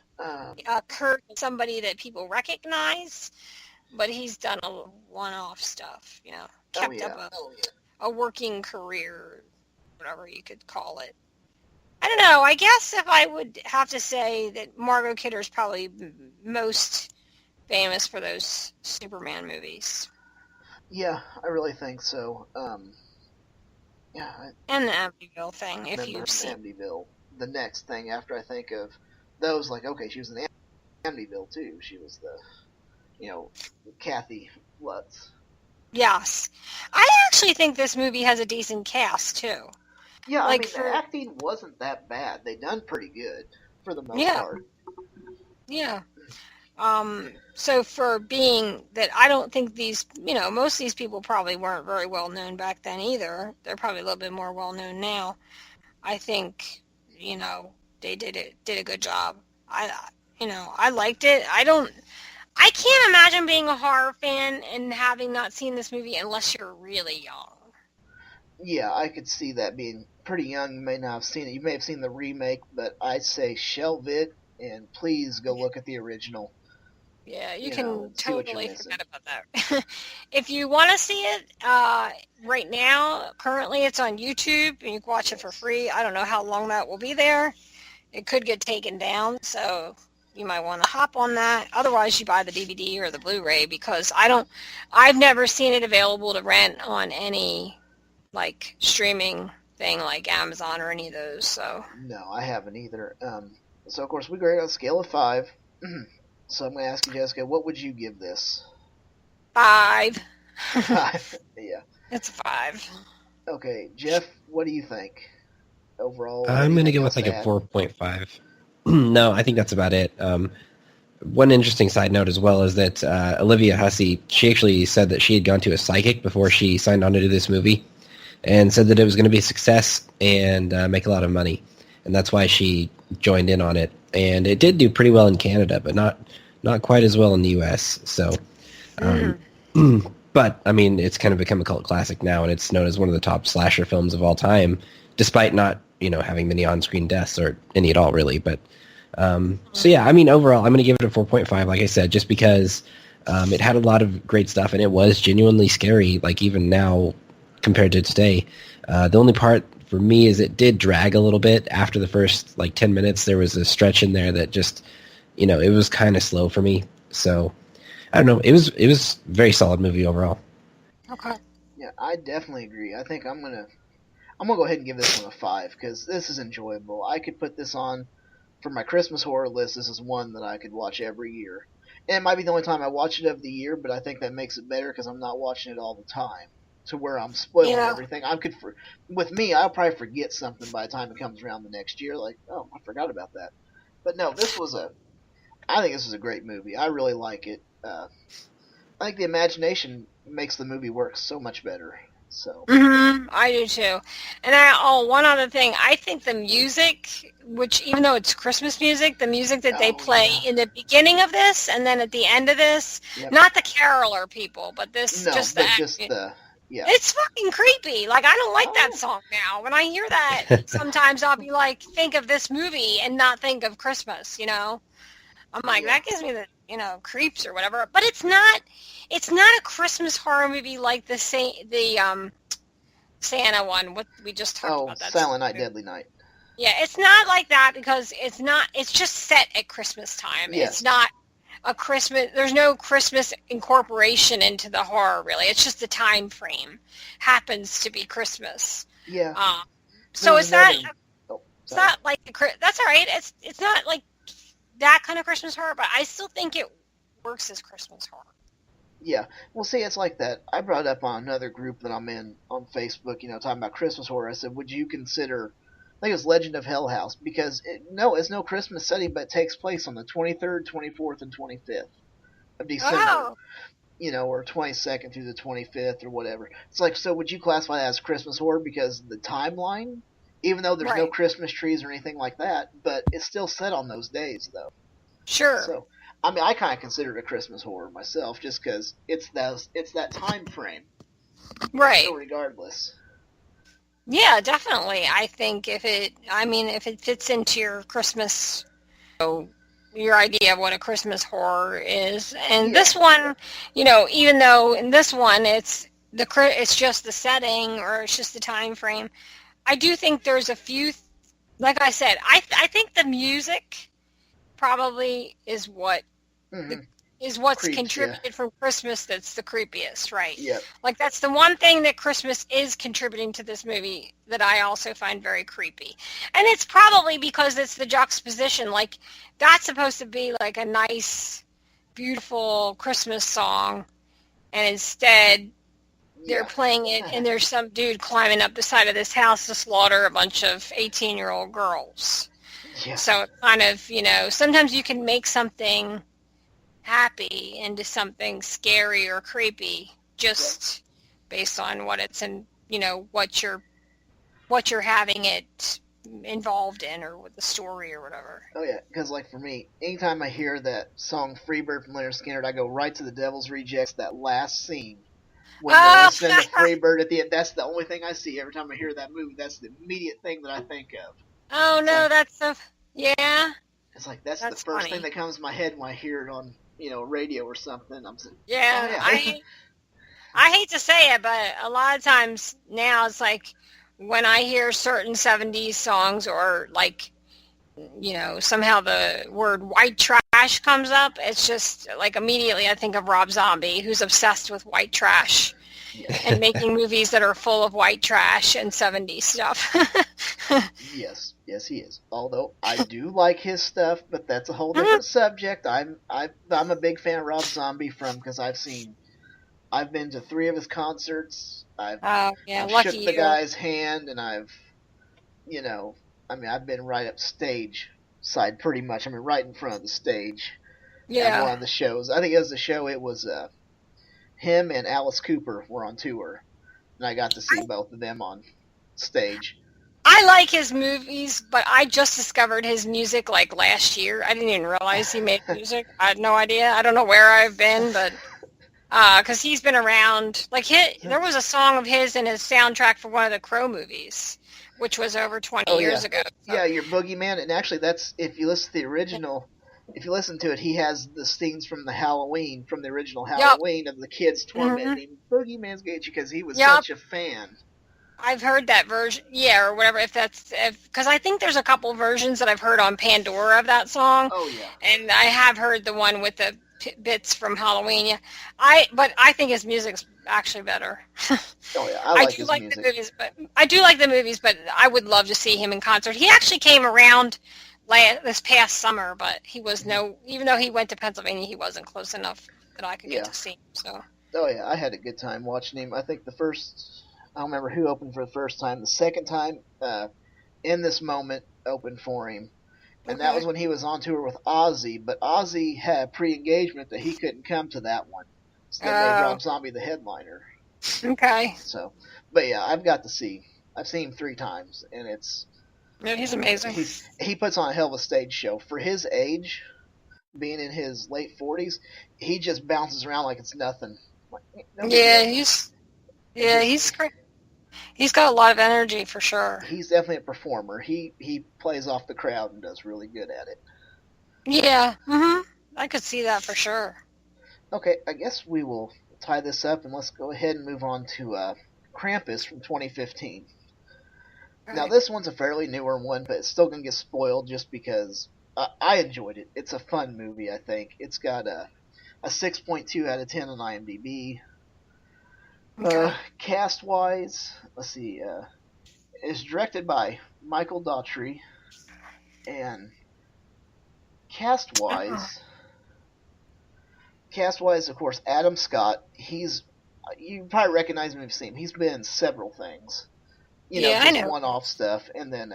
Kurt, somebody that people recognize, but he's done a one-off stuff, you know, kept up a working career, whatever you could call it. I don't know. I guess if I would have to say that Margot Kidder is probably most famous for those Superman movies. Yeah, I really think so. And the Amityville thing, if you've seen Amityville. The next thing after I think of those, like, okay, she was in Amityville too. She was the Kathy Lutz. Yes. I actually think this movie has a decent cast too. Yeah, like, I mean, the acting wasn't that bad. They done pretty good for the most part. Yeah. So for being that, I don't think these, most of these people probably weren't very well known back then either. They're probably a little bit more well known now. I think, they did a good job. I liked it. I can't imagine being a horror fan and having not seen this movie unless you're really young. Yeah, I could see that being pretty young. You may not have seen it. You may have seen the remake, but I'd say shelve it and please go look at the original. Yeah, you can totally forget about that. If you want to see it, right now, currently it's on YouTube, and you can watch it for free. I don't know how long that will be there. It could get taken down, so you might want to hop on that. Otherwise, you buy the DVD or the Blu-ray, because I've never seen it available to rent on any, like, streaming thing like Amazon or any of those, so. No, I haven't either. So, of course, we grade on a scale of 5. So I'm going to ask you, Jessica, what would you give this? 5. 5, yeah. It's a 5. Okay, Jeff, what do you think overall? I'm going to Anything go else with like to a add? 4.5. No, I think that's about it. One interesting side note as well is that Olivia Hussey, she actually said that she had gone to a psychic before she signed on to do this movie and said that it was going to be a success and make a lot of money. And that's why she joined in on it. And it did do pretty well in Canada, but not quite as well in the U.S. So, um, but I mean, it's kind of become a cult classic now, and it's known as one of the top slasher films of all time, despite not having many on-screen deaths or any at all, really. But so yeah, I mean, overall, I'm going to give it a 4.5, like I said, just because it had a lot of great stuff, and it was genuinely scary, like even now compared to today. The only part for me is it did drag a little bit after the first like 10 minutes. There was a stretch in there that just, it was kind of slow for me. So I don't know. It was a very solid movie overall. Okay. Yeah, I definitely agree. I think I'm gonna go ahead and give this one a 5 because this is enjoyable. I could put this on for my Christmas horror list. This is one that I could watch every year. And it might be the only time I watch it of the year, but I think that makes it better because I'm not watching it all the time to where I'm spoiling Yeah. everything. With me, I'll probably forget something by the time it comes around the next year. Like, oh, I forgot about that. But no, I think this was a great movie. I really like it. I think the imagination makes the movie work so much better. So I do too. And one other thing, I think the music, which even though it's Christmas music, the music that they play in the beginning of this and then at the end of this, Yep. not the caroler people, but this No, just but the just the yeah. It's fucking creepy. Like, I don't like that song now. When I hear that, sometimes I'll be like, think of this movie and not think of Christmas, I'm like, that gives me the, creeps or whatever. But it's not a Christmas horror movie like the Santa one. What we just talked about. That Silent Night, Deadly Night. Yeah, it's not like that because it's just set at Christmas time. Yes. It's not a Christmas, there's no Christmas incorporation into the horror, really. It's just the time frame happens to be Christmas. Yeah. So it's not, it's not like, that's all right. It's not like that kind of Christmas horror, but I still think it works as Christmas horror. Yeah. Well, see, it's like that. I brought up on another group that I'm in on Facebook, talking about Christmas horror. I said, would you consider, I think it was Legend of Hell House, because it's no Christmas setting, but it takes place on the 23rd, 24th, and 25th of December. Oh. Or 22nd through the 25th or whatever. It's like, so would you classify that as Christmas horror because the timeline, even though there's no Christmas trees or anything like that, but it's still set on those days, though. Sure. So, I mean, I kind of consider it a Christmas horror myself, just because it's that time frame. Right. So regardless. Yeah, definitely. I think if it fits into your Christmas, your idea of what a Christmas horror is, and this one, even though in this one it's just the setting or it's just the time frame, I do think there's a few, like I said, I think the music probably is what is what's contributed from Christmas that's the creepiest, right? Yep. Like, that's the one thing that Christmas is contributing to this movie that I also find very creepy. And it's probably because it's the juxtaposition. Like, that's supposed to be like a nice, beautiful Christmas song, and instead they're playing it, and there's some dude climbing up the side of this house to slaughter a bunch of 18-year-old girls. Yeah. So it kind of, sometimes you can make something happy into something scary or creepy just based on what it's in, what you're having it involved in or with the story or whatever. Oh yeah, because like for me, anytime I hear that song "Freebird" from Leonard Skinner, I go right to the Devil's Rejects, that last scene when they're listening to Freebird at the end. That's the only thing I see every time I hear that movie. That's the immediate thing that I think of. Oh no, that's yeah. It's like that's the first thing that comes to my head when I hear it on radio or something. I'm saying, I hate to say it, but a lot of times now it's like when I hear certain 70s songs or like, somehow the word white trash comes up, it's just like immediately I think of Rob Zombie, who's obsessed with white trash and making movies that are full of white trash and 70s stuff. Yes, he is. Although I do like his stuff, but that's a whole different subject. I'm a big fan of Rob Zombie because I've seen I've been to 3 of his concerts. Oh, yeah, I've lucky shook the you. guy's hand, and you know, I've been right up stage side pretty much. I mean, right in front of the stage at one Yeah. of the shows. I think it was the show. It was him and Alice Cooper were on tour, and I got to see both of them on stage. I like his movies, but I just discovered his music like last year. I didn't even realize he made music. I had no idea. I don't know where I've been, but because he's been around. Like there was a song of his in his soundtrack for one of the Crow movies, which was over 20 Oh years yeah, ago. So. yeah, your Boogeyman, and actually that's if you listen to the original. If you listen to it, he has the scenes from the original Yep. Halloween of the kids tormenting him. Boogeyman's get you because he was Yep. such a fan. I've heard that version, yeah, or whatever. Because I think there's a couple versions that I've heard on Pandora of that song. Oh yeah, And I have heard the one with the bits from Halloween. Yeah, but I think his music's actually better. oh yeah, I like do his like music. the movies, but I do like the movies, but I would love to see him in concert. He actually came around this past summer, but he was even though he went to Pennsylvania, he wasn't close enough that I could get to see him. So. Oh yeah, I had a good time watching him. I think I don't remember who opened for the first time. The second time, In This Moment opened for him. And that was when he was on tour with Ozzy, but Ozzy had pre-engagement that he couldn't come to that one. So then made Rob Zombie the headliner. Okay. So, but yeah, I've seen him 3 times, and he's amazing. He puts on a hell of a stage show. For his age, being in his late 40s, he just bounces around like it's nothing. He's great. He's got a lot of energy for sure. He's definitely a performer. He plays off the crowd and does really good at it. Yeah, I could see that for sure. Okay, I guess we will tie this up and let's go ahead and move on to Krampus from 2015. Right. Now this one's a fairly newer one, but it's still going to get spoiled just because I enjoyed it. It's a fun movie, I think. It's got a 6.2 out of 10 on IMDb. Okay. Cast-wise, let's see. It's directed by Michael Daughtry, and cast-wise, of course, Adam Scott. You probably recognize him if you've seen him. He's been in several things. I know. One-off stuff, and then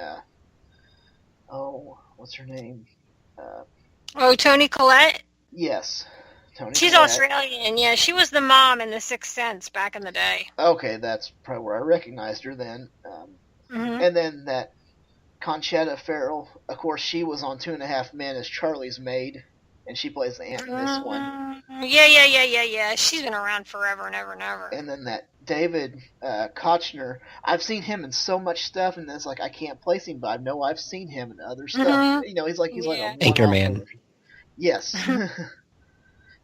what's her name? Toni Collette. Yes. She's Australian, yeah. She was the mom in The Sixth Sense back in the day. Okay, that's probably where I recognized her then. And then that Conchetta Ferrell, of course, she was on 2.5 Men as Charlie's maid, and she plays the aunt in this one. Yeah. She's been around forever and ever and ever. And then that David Kochner, I've seen him in so much stuff, and it's like I can't place him, but I know I've seen him in other stuff. He's like a Anchorman. Yes.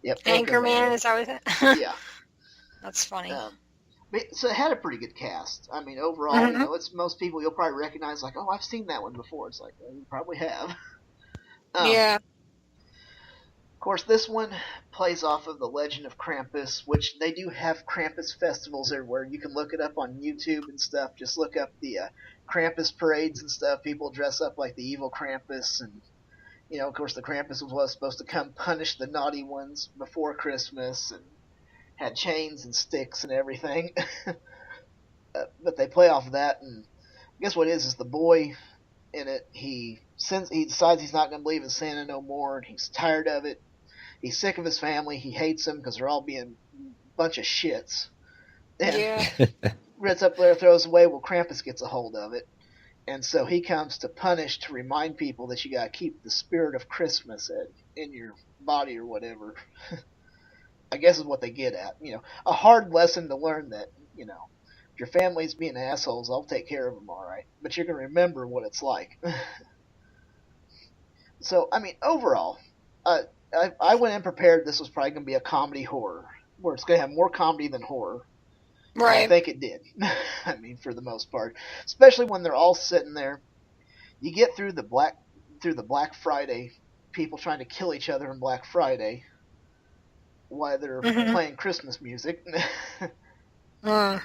Yep, Anchorman is always yeah. That's funny. So it had a pretty good cast. I mean, overall, it's most people you'll probably recognize. Like, oh, I've seen that one before. It's like, well, you probably have. Yeah. Of course, this one plays off of the Legend of Krampus, which they do have Krampus festivals everywhere. You can look it up on YouTube and stuff. Just look up the Krampus parades and stuff. People dress up like the evil Krampus, and of course, the Krampus was supposed to come punish the naughty ones before Christmas, and had chains and sticks and everything. But they play off of that, and I guess what it is the boy in it, he decides he's not going to believe in Santa no more, and he's tired of it. He's sick of his family. He hates them because they're all being a bunch of shits. And gets up there, throws away. Well, Krampus gets a hold of it. And so he comes to punish, to remind people that you got to keep the spirit of Christmas in your body or whatever. I guess is what they get at. A hard lesson to learn that, if your family's being assholes, I'll take care of them all right. But you're going to remember what it's like. So, overall, I went in prepared this was probably going to be a comedy horror, where it's going to have more comedy than horror. Right. I think it did. For the most part, especially when they're all sitting there. You get through the Black Friday, people trying to kill each other on Black Friday while they're playing Christmas music. And then,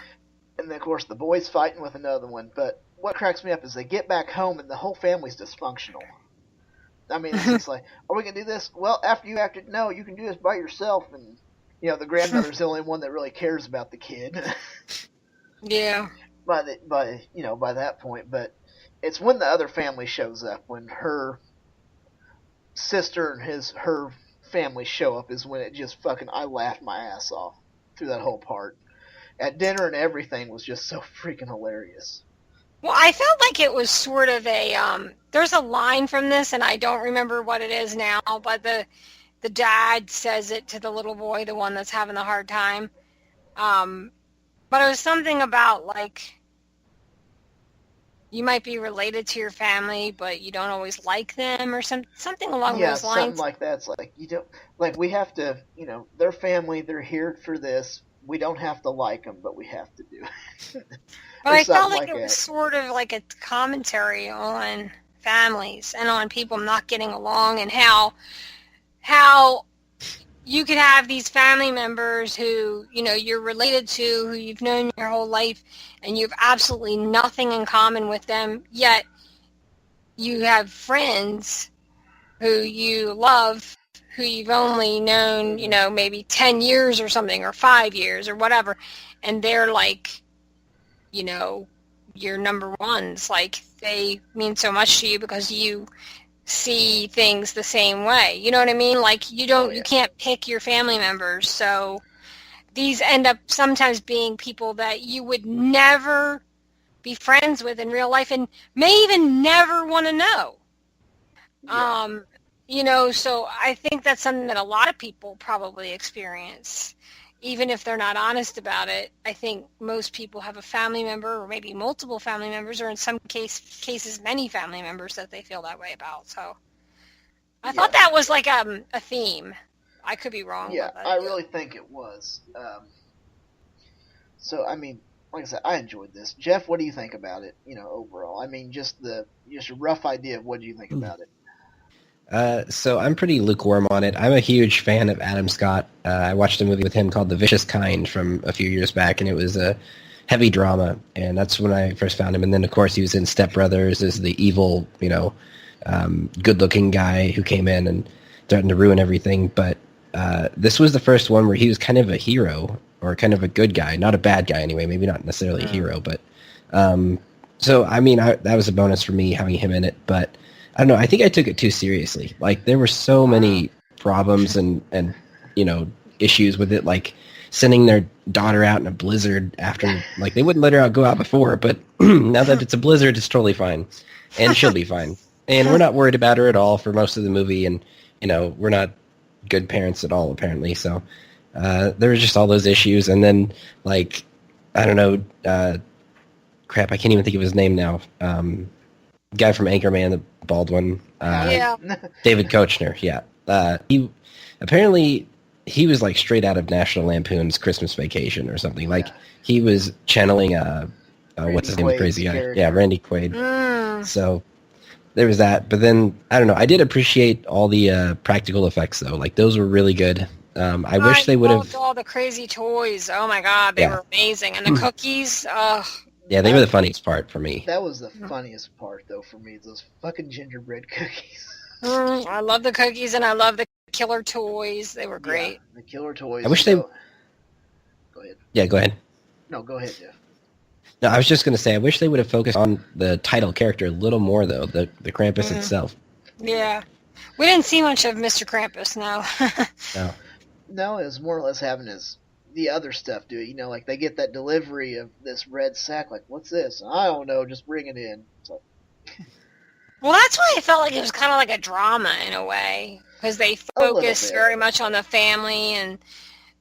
of course, the boys fighting with another one. But what cracks me up is they get back home and the whole family's dysfunctional. It's just like, are we going to do this? Well, after you acted, no, you can do this by yourself. And, The grandmother's the only one that really cares about the kid. Yeah. By that point, but it's when the other family shows up, when her sister and her family show up, is when it just fucking, I laughed my ass off through that whole part. At dinner and everything was just so freaking hilarious. Well, I felt like it was sort of a, there's a line from this, and I don't remember what it is now, but the dad says it to the little boy, the one that's having the hard time. But it was something about, like, you might be related to your family, but you don't always like them, or something along those lines. Yeah, something like that. It's like, you don't, like, we have to, their family, they're here for this. We don't have to like them, but we have to do it. But I felt like it was sort of like a commentary on families and on people not getting along, and how you could have these family members who, you're related to, who you've known your whole life, and you have absolutely nothing in common with them, yet you have friends who you love, who you've only known, maybe 10 years or something, or 5 years or whatever, and they're like, your number ones. Like, they mean so much to you because you see things the same way. You know what I mean? Like, you can't pick your family members, so these end up sometimes being people that you would never be friends with in real life, and may even never want to know. Yeah. So I think that's something that a lot of people probably experience, even if they're not honest about it. I think most people have a family member, or maybe multiple family members, or in some cases many family members that they feel that way about. So I thought that was like a theme. I could be wrong. Yeah, I really think it was. So, I mean, like I said, I enjoyed this. Jeff, what do you think about it, overall? I mean, just a rough idea of what do you think about it? So I'm pretty lukewarm on it. I'm a huge fan of Adam Scott. I watched a movie with him called The Vicious Kind from a few years back, and it was a heavy drama, and that's when I first found him. And then, of course, he was in Step Brothers as the evil, good-looking guy who came in and threatened to ruin everything. But this was the first one where he was kind of a hero, or kind of a good guy, not a bad guy anyway, maybe not necessarily a hero. But so, I mean, that was a bonus for me having him in it, but I don't know. I think I took it too seriously. Like, there were so many problems and issues with it, like sending their daughter out in a blizzard after, like, they wouldn't let her go out before, but now that it's a blizzard, it's totally fine, and she'll be fine. And we're not worried about her at all for most of the movie, and we're not good parents at all, apparently. So there was just all those issues, and then, like, I don't know, crap, I can't even think of his name now. Guy from Anchorman, the bald one. David Koechner, yeah. He was like straight out of National Lampoon's Christmas Vacation or something. Like, he was channeling what's his name, the crazy guy? Character. Yeah, Randy Quaid. So there was that. But then, I don't know, I did appreciate all the practical effects, though. Like, those were really good. I wish they would have... all the crazy toys. Oh, my God, they were amazing. And the cookies, yeah, they were the funniest part for me. That was the funniest part, though, for me. Those fucking gingerbread cookies. I love the cookies, and I love the killer toys. They were great. Yeah, the killer toys. I wish they... Go ahead. Yeah, go ahead. No, go ahead, Jeff. No, I was just going to say, I wish they would have focused on the title character a little more, though, the Krampus itself. Yeah. We didn't see much of Mr. Krampus, no. No. No, it was more or less having the other stuff do it. Like, they get that delivery of this red sack, like, what's this? I don't know, just bring it in. So. Well, that's why I felt like it was kind of like a drama in a way, because they focused very much on the family and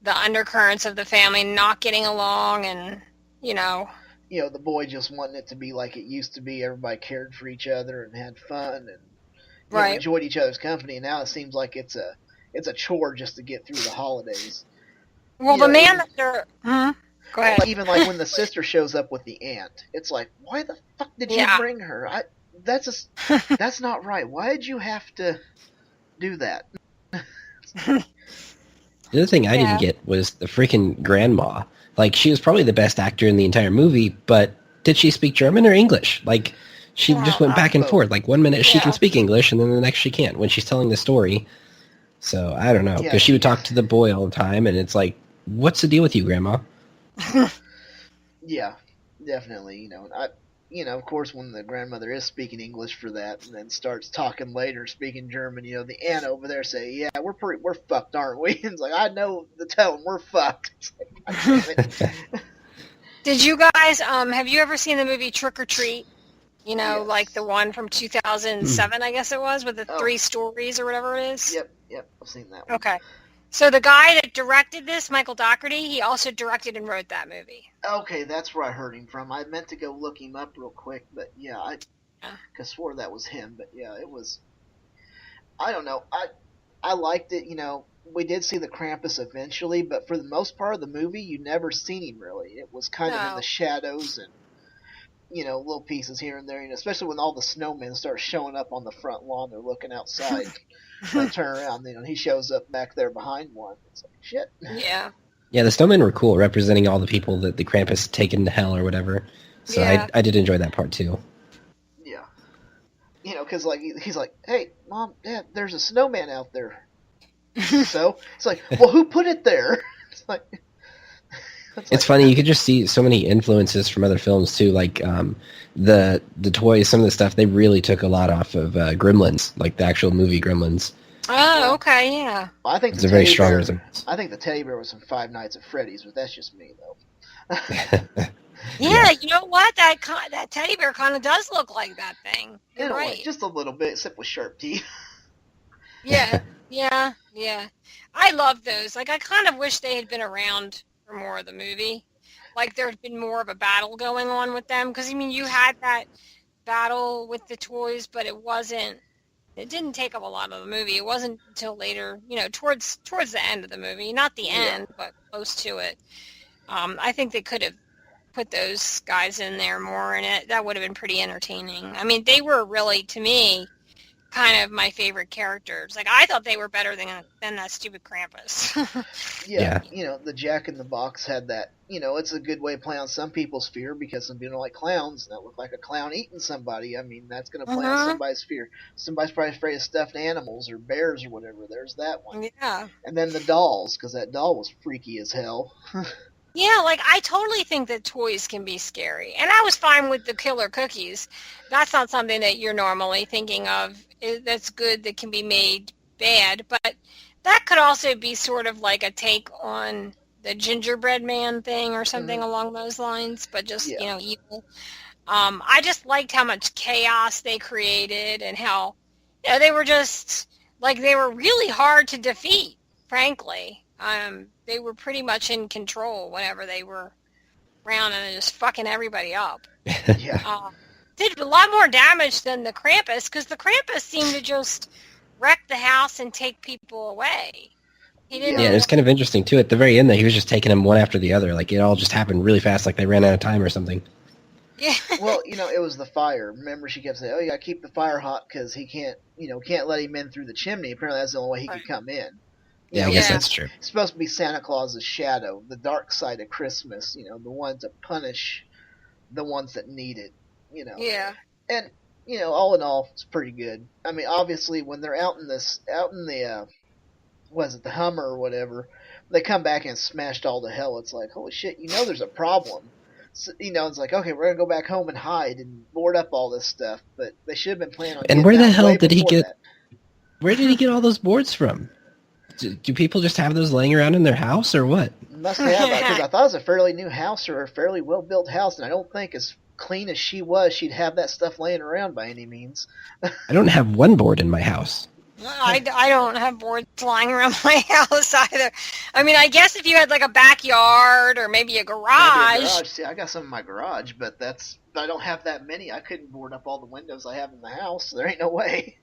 the undercurrents of the family not getting along, and, the boy just wanting it to be like it used to be. Everybody cared for each other and had fun and enjoyed each other's company. And now it seems like it's a chore just to get through the holidays. Well, the man that they're... Go ahead. Even like when the sister shows up with the aunt, it's like, why the fuck did you bring her? That's not right. Why did you have to do that? The other thing I didn't get was the freaking grandma. Like, she was probably the best actor in the entire movie, but did she speak German or English? Like, she just went back and forth. Like, 1 minute she can speak English, and then the next she can't when she's telling the story. So I don't know, Yeah, because she would talk to the boy all the time, and it's like, what's the deal with you, Grandma? Yeah, definitely. Of course, when the grandmother is speaking English for that, and then starts talking later, speaking German, the aunt over there say, "Yeah, we're fucked, aren't we?" And it's like, I know the tone, we're fucked. It's like, God damn it. Did you guys, have you ever seen the movie Trick or Treat? Like the Yes. one from 2007, I guess it was, with the Oh, 3 stories or whatever it is? yep, I've seen that one. Okay. So the guy that directed this, Michael Dougherty, he also directed and wrote that movie. Okay, that's where I heard him from. I meant to go look him up real quick, but yeah, I Yeah. swore that was him. But yeah, it was. I don't know. I liked it. We did see the Krampus eventually, but for the most part of the movie, you never seen him really. It was kind of in No. the shadows and little pieces here and there. Especially when all the snowmen start showing up on the front lawn, they're looking outside. They turn around, he shows up back there behind one. It's like shit. Yeah. Yeah, the snowmen were cool, representing all the people that the Krampus taken to hell or whatever. So Yeah. I did enjoy that part too. Yeah. Because he's like, "Hey, Mom, Dad, there's a snowman out there." So it's like, well, who put it there? It's like, It's funny, you could just see so many influences from other films too, like the toys, some of the stuff, they really took a lot off of Gremlins, like the actual movie Gremlins. Oh, okay, yeah. I think It's a very strong resemblance. I think the teddy bear was from Five Nights at Freddy's, but that's just me though. Yeah, you know what? That teddy bear kind of does look like that thing. You're In a way, right. just a little bit, except with sharp teeth. Yeah. I love those. Like, I kind of wish they had been around for more of the movie. Like, there had been more of a battle going on with them. Because, you had that battle with the toys, but it didn't take up a lot of the movie. It wasn't until later, towards the end of the movie. Not the end, but close to it. I think they could have put those guys in there more, and that would have been pretty entertaining. They were really, to me, kind of my favorite characters. Like, I thought they were better than that stupid Krampus. Yeah. The Jack in the Box had that. It's a good way to play on some people's fear because some people don't like clowns, and that looked like a clown eating somebody. That's going to play on somebody's fear. Somebody's probably afraid of stuffed animals or bears or whatever. There's that one. Yeah. And then the dolls, because that doll was freaky as hell. Yeah, like, I totally think that toys can be scary. And I was fine with the killer cookies. That's not something that you're normally thinking of that's good, that can be made bad. But that could also be sort of like a take on the gingerbread man thing or something along those lines, but just, evil. I just liked how much chaos they created and how they were just, like, they were really hard to defeat, frankly. They were pretty much in control whenever they were around and just fucking everybody up. Yeah. Did a lot more damage than the Krampus, because the Krampus seemed to just wreck the house and take people away. He didn't. Yeah, it was kind of interesting too. At the very end, that he was just taking them one after the other. Like, it all just happened really fast, like they ran out of time or something. Yeah. Well, it was the fire. Remember, she kept saying, "Oh, you gotta keep the fire hot because he can't let him in through the chimney." Apparently, that's the only way he could come in. Yeah, I guess that's true. It's supposed to be Santa Claus's shadow, the dark side of Christmas. The one to punish the ones that need it. Yeah. And all in all, it's pretty good. Obviously, when they're out in the was it the Hummer or whatever, they come back and smashed all to hell. It's like, holy shit, there's a problem. So, it's like, okay, we're gonna go back home and hide and board up all this stuff. But they should have been planning on. And where the hell did he get? That. Where did he get all those boards from? Do people just have those laying around in their house or what? Must have, because I thought it was a fairly new house or a fairly well-built house, and I don't think as clean as she was, she'd have that stuff laying around by any means. I don't have one board in my house. I don't have boards lying around my house either. I guess if you had like a backyard or maybe a garage. Maybe a garage. See, I got some in my garage, but I don't have that many. I couldn't board up all the windows I have in the house. So there ain't no way.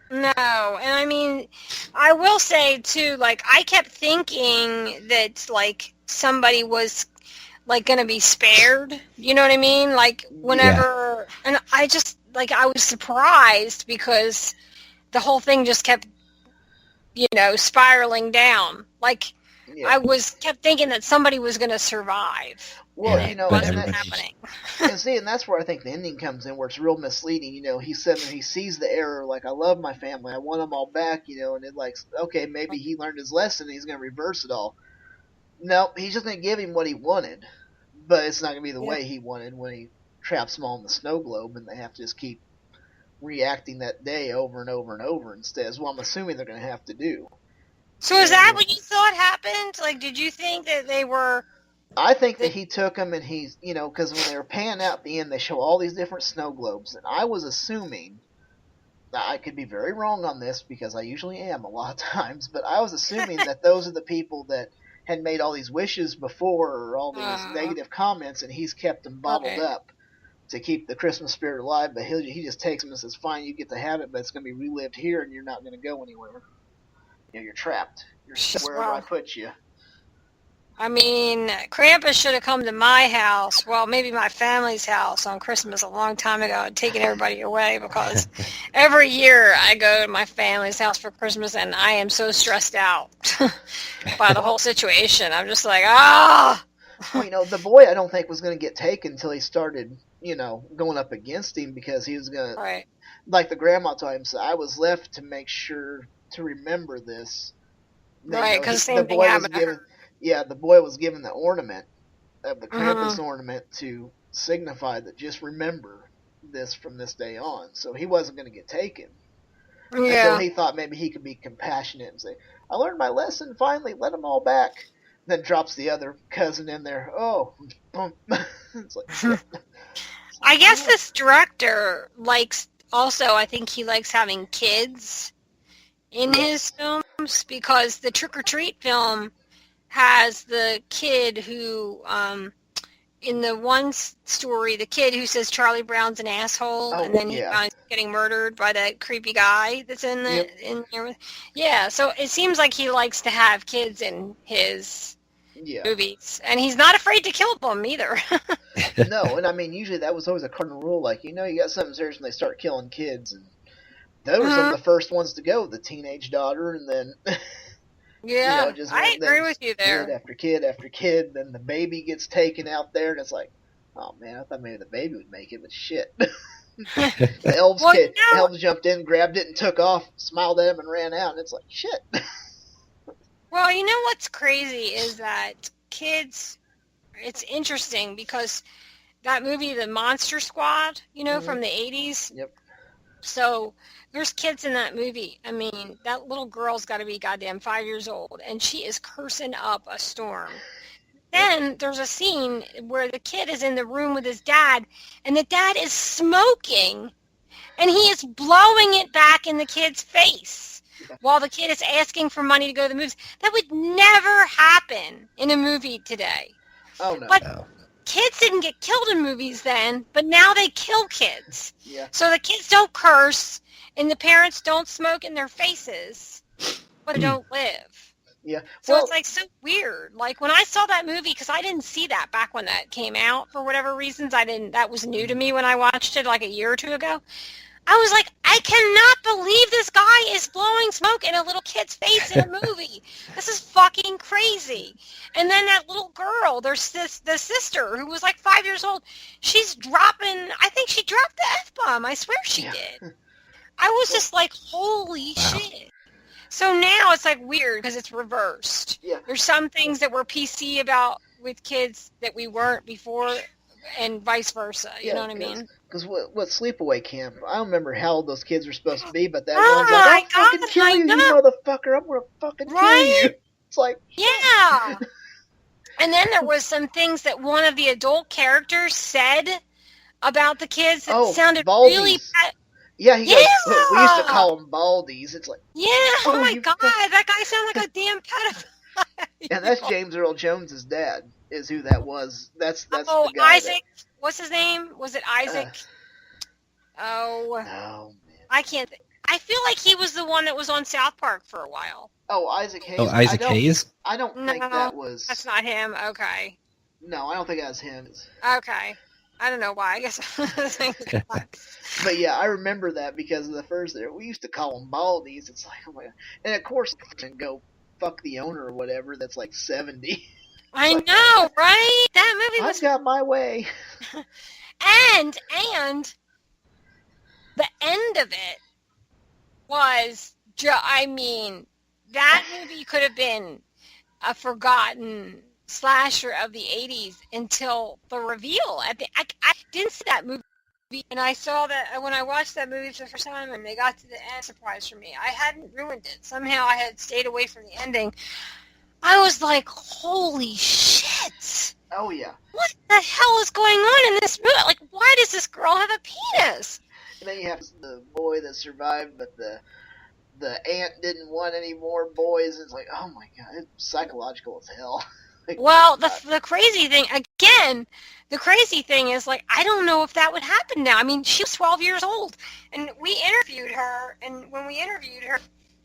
No, and I will say too, like, I kept thinking that, like, somebody was, like, gonna be spared, you know what I mean? Like, whenever, and I just, like, I was surprised because the whole thing just kept, spiraling down. Like, I kept thinking that somebody was gonna survive. Well, Yeah, you know, but and Wasn't that, happening. and see, and that's where I think the ending comes in, where it's real misleading. You know, he said that he sees the error, like, I love my family, I want them all back, you know, and it like, okay, maybe he learned his lesson, and he's gonna reverse it all. No, he's just gonna give him what he wanted, but it's not gonna be the Yeah. way he wanted when he traps them all in the snow globe, and they have to just keep reacting that day over and over and over instead. Is what I'm assuming they're gonna have to do. So is that And what you thought happened? Like, did you think that they were... I think that That, he took them, and he's, you know, because when they were panning out at the end, they show all these different snow globes, and I was assuming, I could be very wrong on this because I usually am a lot of times, but I was assuming that those are the people that had made all these wishes before, or all these negative comments, and he's kept them bottled right. up to keep the Christmas spirit alive. But he just takes them and says, "Fine, you get to have it, but it's going to be relived here, and you're not going to go anywhere. You know, you're trapped. You're wherever I Well, put you." I mean, Krampus should have come to my house, well, maybe my family's house on Christmas a long time ago and taken everybody away, because every year I go to my family's house for Christmas and I am so stressed out by the whole situation. I'm just like, ah! Well, you know, the boy I don't think was going to get taken until he started, you know, going up against him, because he was going to, Right, like the grandma told him, so I was left to make sure to remember this. Then, you right, know, because the the same thing boy was happened to given, her. yeah, the boy was given the ornament of the Krampus Mm-hmm. ornament to signify that just remember this from this day on. So he wasn't going to get taken until Yeah. he thought maybe he could be compassionate and say, "I learned my lesson finally. Let them all back." Then drops the other cousin in there. Oh, boom. It's like shit. It's like, I guess oh. this director likes, also, I think he likes having kids in his Yes. films, because the Trick or Treat film has the kid who, in the one story, the kid who says Charlie Brown's an asshole, and Oh then he yeah. finds getting murdered by that creepy guy that's Yep. in there. Yeah, so it seems like he likes to have kids in his Yeah. movies, and he's not afraid to kill them either. No, and I mean usually that was always a cardinal rule. Like, you know, you got something serious when they start killing kids, and those were some of Mhm. the first ones to go. The teenage daughter, and then Yeah, you know, just I went agree then with you kid there. after kid after kid. Then the baby gets taken out there, and it's like, oh man, I thought maybe the baby would make it, but shit. Well, you The know, elves jumped in, grabbed it, and took off. Smiled at him and ran out. And it's like shit. what's crazy is that kids, it's interesting because that movie, The Monster Squad, Mm-hmm. from the 80s, Yep. so there's kids in that movie. I mean, that little girl's got to be goddamn 5 years old, and she is cursing up a storm. Then there's a scene where the kid is in the room with his dad, and the dad is smoking, and he is blowing it back in the kid's face while the kid is asking for money to go to the movies. That would never happen in a movie today. Oh no. But No. kids didn't get killed in movies then, but now they kill kids. Yeah. So the kids don't curse, and the parents don't smoke in their faces, but they don't live. Yeah. So Well, it's like so weird. Like when I saw that movie, because I didn't see that back when that came out for whatever reasons. That was new to me when I watched it like a year or two ago. I was like, I cannot believe this guy is blowing smoke in a little kid's face in a movie. This is fucking crazy. And then that little girl, the sister, who was like 5 years old, she's dropping, I think she dropped the F-bomb. I swear she Yeah. did. I was just like, holy Wow. shit. So now it's like weird because it's reversed. Yeah. There's some things that we're PC about with kids that we weren't before, and vice versa. You know what I mean? Because what sleepaway camp? I don't remember how old those kids were supposed to be, but that Oh one's my like, "I'll fucking God, kill I you, you know. motherfucker! I'm gonna fucking Right? kill you." It's like, Yeah. And then there was some things that one of the adult characters said about the kids that oh, sounded baldies. really bad. Yeah, he goes. Yeah. We used to call them baldies. It's like, Yeah. Oh Oh, my you God, fuck- that guy sounds like a damn pedophile. and that's James Earl Jones's dad. Is who that was. That's Oh, the guy. Isaac. What's his name? Was it Isaac? Oh, Oh man. I can't. I feel like he was the one that was on South Park for a while. Oh, Isaac Hayes. Oh, Isaac I don't, Hayes? I don't think No, that was. That's not him. Okay. No, I don't think that was him. Okay. I don't know why. I guess. But yeah, I remember that because of the first there. We used to call them baldies. It's like, oh my god. And of course, and go fuck the owner or whatever. That's like 70. I like, know, right? That movie I've got my way. and the end of it was, I mean, that movie could have been a forgotten slasher of the 80s until the reveal. I didn't see that movie, and I saw that when I watched that movie for the first time and they got to the end, surprise for me. I hadn't ruined it. Somehow I had stayed away from the ending. I was like, holy shit. Oh, yeah. What the hell is going on in this movie? Like, why does this girl have a penis? And then you have the boy that survived, but the aunt didn't want any more boys. It's like, oh my god, it's psychological as hell. Like, well, the crazy thing, again, the crazy thing is, like, I don't know if that would happen now. I mean, she was 12 years old, and we interviewed her, and when we interviewed her,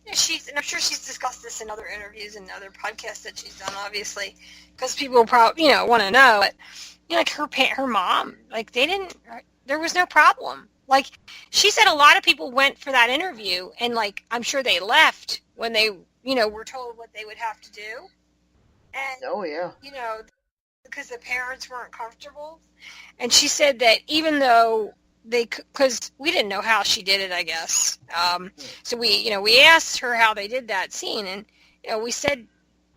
and I'm sure she's discussed this in other interviews and other podcasts that she's done, obviously, because people probably, want to know. But, like, her mom, like, there was no problem. Like, she said a lot of people went for that interview, and, like, I'm sure they left when they, were told what they would have to do. And, oh, yeah. Because the parents weren't comfortable. And she said that even though because we didn't know how she did it, I guess. So we asked her how they did that scene, and we said,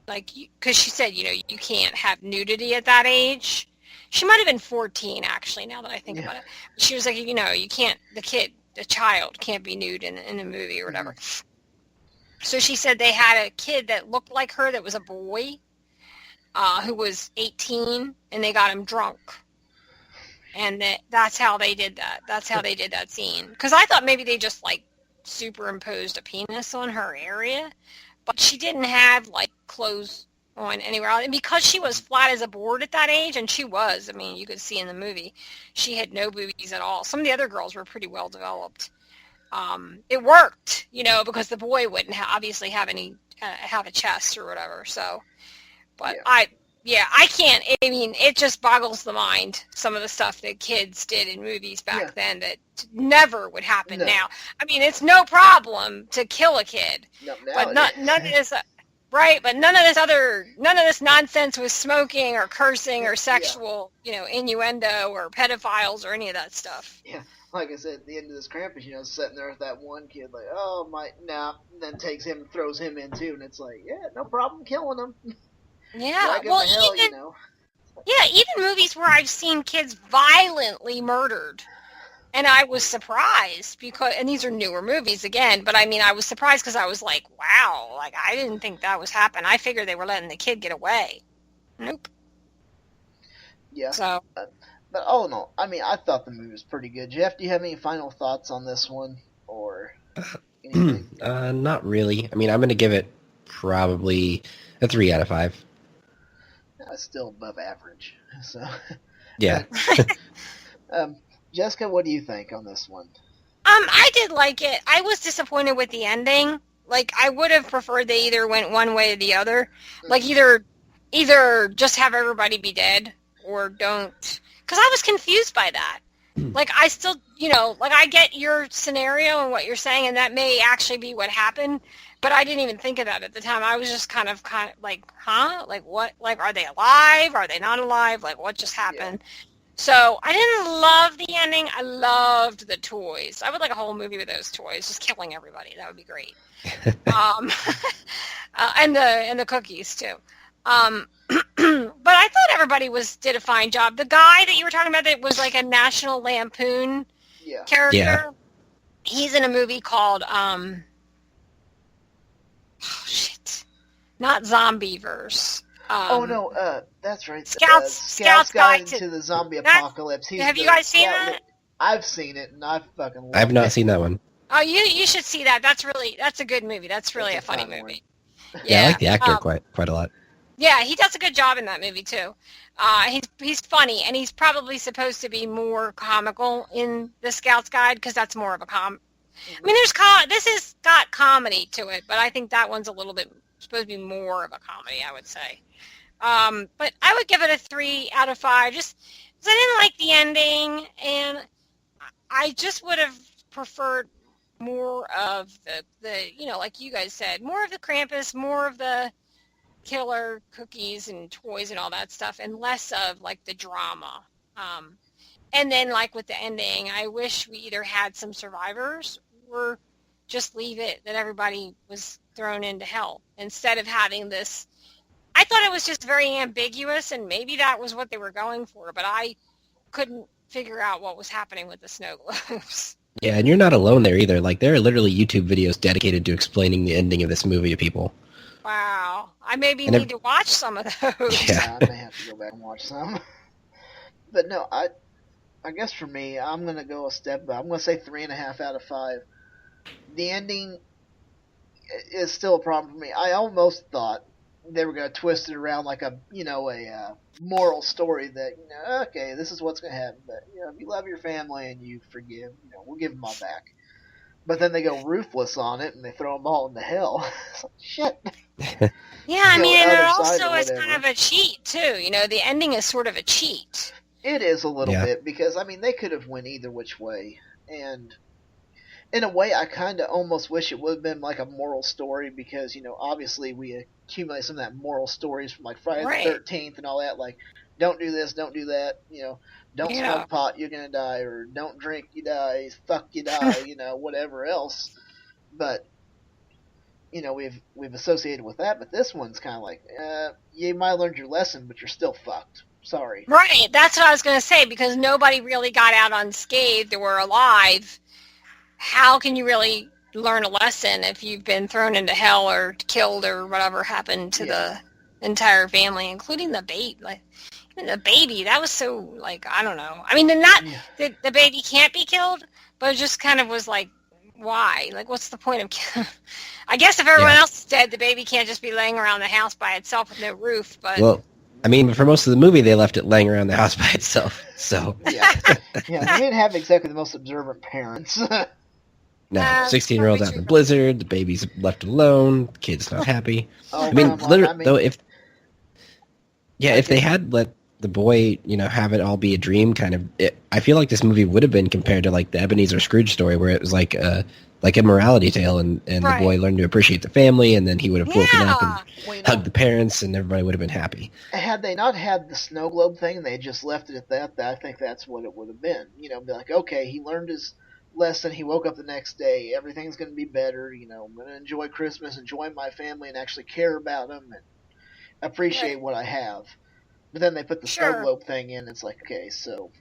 like, because she said, you can't have nudity at that age. She might have been 14, actually, now that I think about it. She was like, you can't, the child can't be nude in a movie or whatever. Mm-hmm. So she said they had a kid that looked like her that was a boy who was 18, and they got him drunk. And that's how they did that. That's how they did that scene. Because I thought maybe they just, like, superimposed a penis on her area. But she didn't have, like, clothes on anywhere else. And because she was flat as a board at that age, and she was, I mean, you could see in the movie, she had no boobies at all. Some of the other girls were pretty well developed. It worked, because the boy wouldn't obviously have have a chest or whatever. So, but I can't. I mean, it just boggles the mind, some of the stuff that kids did in movies back then that never would happen now. I mean, it's no problem to kill a kid, but none of this, right? But none of this nonsense with smoking or cursing or sexual, innuendo or pedophiles or any of that stuff. Yeah, like I said, at the end of this Krampus, sitting there with that one kid, like, oh my, then takes him and throws him in too, and it's like, yeah, no problem killing him. Yeah, well, even movies where I've seen kids violently murdered, and I was surprised and these are newer movies again, but I mean, I was surprised because I was like, wow, like, I didn't think that was happening. I figured they were letting the kid get away. Nope. Yeah. So. But all in all, I mean, I thought the movie was pretty good. Jeff, do you have any final thoughts on this one, or anything? Not really. I mean, I'm going to give it probably a 3 out of 5. Still above average. So. Yeah. Jessica, what do you think on this one? I did like it. I was disappointed with the ending. Like, I would have preferred they either went one way or the other. Like, either just have everybody be dead or don't. Because I was confused by that. Like, I still, like, I get your scenario and what you're saying, and that may actually be what happened, but I didn't even think of that at the time. I was just kind of like, huh? Like, what? Like, are they alive? Are they not alive? Like, what just happened? Yeah. So, I didn't love the ending. I loved the toys. I would like a whole movie with those toys, just killing everybody. That would be great. And the cookies, too. But I thought everybody did a fine job. The guy that you were talking about that was like a National Lampoon character, he's in a movie called, not Zombieverse. That's right. Scouts Guide to the Zombie Apocalypse. Have you guys seen that? I've seen it, and I fucking loved it. I've not seen that one. Oh, you should see that. That's a good movie. That's really a funny movie. Yeah, I like the actor quite a lot. Yeah, he does a good job in that movie too. He's funny, and he's probably supposed to be more comical in the Scout's Guide because that's more of a I mean, this has got comedy to it, but I think that one's a little bit supposed to be more of a comedy, I would say. But I would give it a 3 out of 5, just because I didn't like the ending, and I just would have preferred more of the like you guys said, more of the Krampus, more of the killer cookies and toys and all that stuff, and less of like the drama. And then like with the ending, I wish we either had some survivors or just leave it that everybody was thrown into hell instead of having this. I thought it was just very ambiguous, and maybe that was what they were going for, but I couldn't figure out what was happening with the snow globes. Yeah, and you're not alone there either. Like, there are literally YouTube videos dedicated to explaining the ending of this movie to people. Wow. I maybe need to watch some of those. Yeah. I may have to go back and watch some. But no, I guess for me, I'm going to go a step back. I'm going to say 3.5 out of 5. The ending is still a problem for me. I almost thought they were going to twist it around like a moral story that, okay, this is what's going to happen. But, if you love your family and you forgive, we'll give them all back. But then they go ruthless on it and they throw them all into hell. Shit. Yeah, I mean, and it also is kind of a cheat, too. The ending is sort of a cheat. It is a little bit because, they could have went either which way. And in a way, I kind of almost wish it would have been like a moral story because, obviously we accumulate some of that moral stories from like Friday the 13th and all that. Like, don't do this, don't do that, don't smoke pot, you're going to die, or don't drink, you die, fuck, you die, whatever else. But, we've associated with that, but this one's kind of like, you might have learned your lesson, but you're still fucked. Sorry. Right, that's what I was going to say, because nobody really got out unscathed or alive. How can you really learn a lesson if you've been thrown into hell or killed or whatever happened to the entire family, including the baby? Like, even the baby, that was so, like, I don't know. I mean, the baby can't be killed, but it just kind of was like, why? Like, what's the point of killing? I guess if everyone else is dead, the baby can't just be laying around the house by itself with no roof. But well, I mean, for most of the movie, they left it laying around the house by itself. So they didn't have exactly the most observant parents. No, 16-year-old's out in the blizzard, the baby's left alone, the kid's not happy. I mean, literally, though, if they had let the boy, have it all be a dream, I feel like this movie would have been compared to like the Ebenezer Scrooge story, where it was like a morality tale, and the boy learned to appreciate the family, and then he would have woken up and hugged the parents, and everybody would have been happy. Had they not had the snow globe thing, and they just left it at that, I think that's what it would have been. Be like, okay, he learned his lesson, he woke up the next day, everything's going to be better, I'm going to enjoy Christmas, enjoy my family, and actually care about them, and appreciate what I have. But then they put the snow globe thing in, it's like, okay, so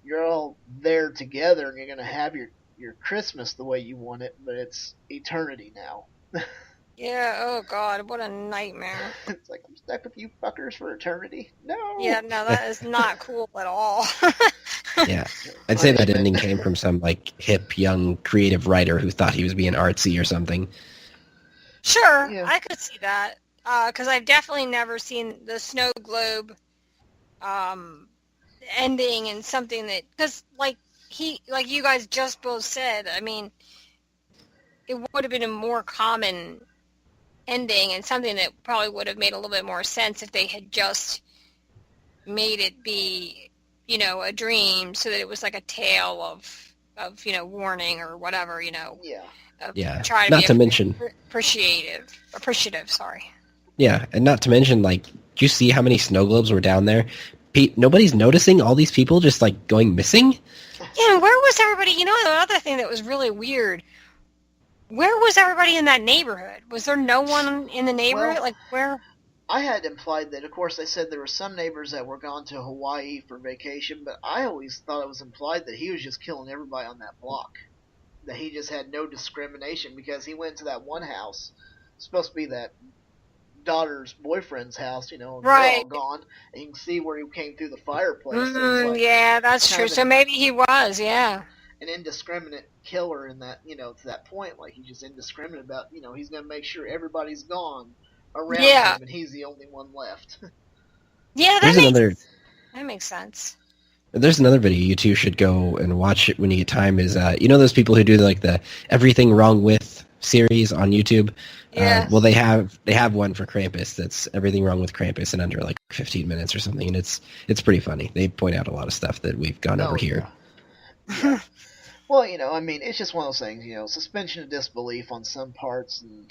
you're all there together, and you're going to have your Christmas the way you want it, but it's eternity now. Yeah, oh God, what a nightmare. It's like, I'm stuck with you fuckers for eternity? No! Yeah, no, that is not cool at all. Yeah, I'd say that ending came from some, like, hip, young, creative writer who thought he was being artsy or something. Sure, I could see that. Because I've definitely never seen the snow globe ending and something that... Because, like you guys just both said, I mean, it would have been a more common ending and something that probably would have made a little bit more sense if they had just made it be... a dream, so that it was like a tale of warning or whatever, Try to not to mention appreciative, sorry. Yeah, and not to mention, like, do you see how many snow globes were down there? Nobody's noticing all these people just, like, going missing? Yeah, where was everybody? The other thing that was really weird, where was everybody in that neighborhood? Was there no one in the neighborhood? Well, like, where... I had implied that, of course, they said there were some neighbors that were gone to Hawaii for vacation, but I always thought it was implied that he was just killing everybody on that block. That he just had no discrimination, because he went to that one house, supposed to be that daughter's boyfriend's house, and they're all gone, and you can see where he came through the fireplace. So yeah, that's true. So maybe he was, an indiscriminate killer in that, to that point. Like, he's just indiscriminate about, he's going to make sure everybody's gone around him, and he's the only one left. Yeah, that makes sense. There's another video you two should go and watch it when you get time. Is those people who do like the Everything Wrong With series on YouTube? Yeah. Well, they have one for Krampus that's Everything Wrong With Krampus in under like 15 minutes or something, and it's pretty funny. They point out a lot of stuff that we've gone over here. Yeah. Well, it's just one of those things. Suspension of disbelief on some parts, and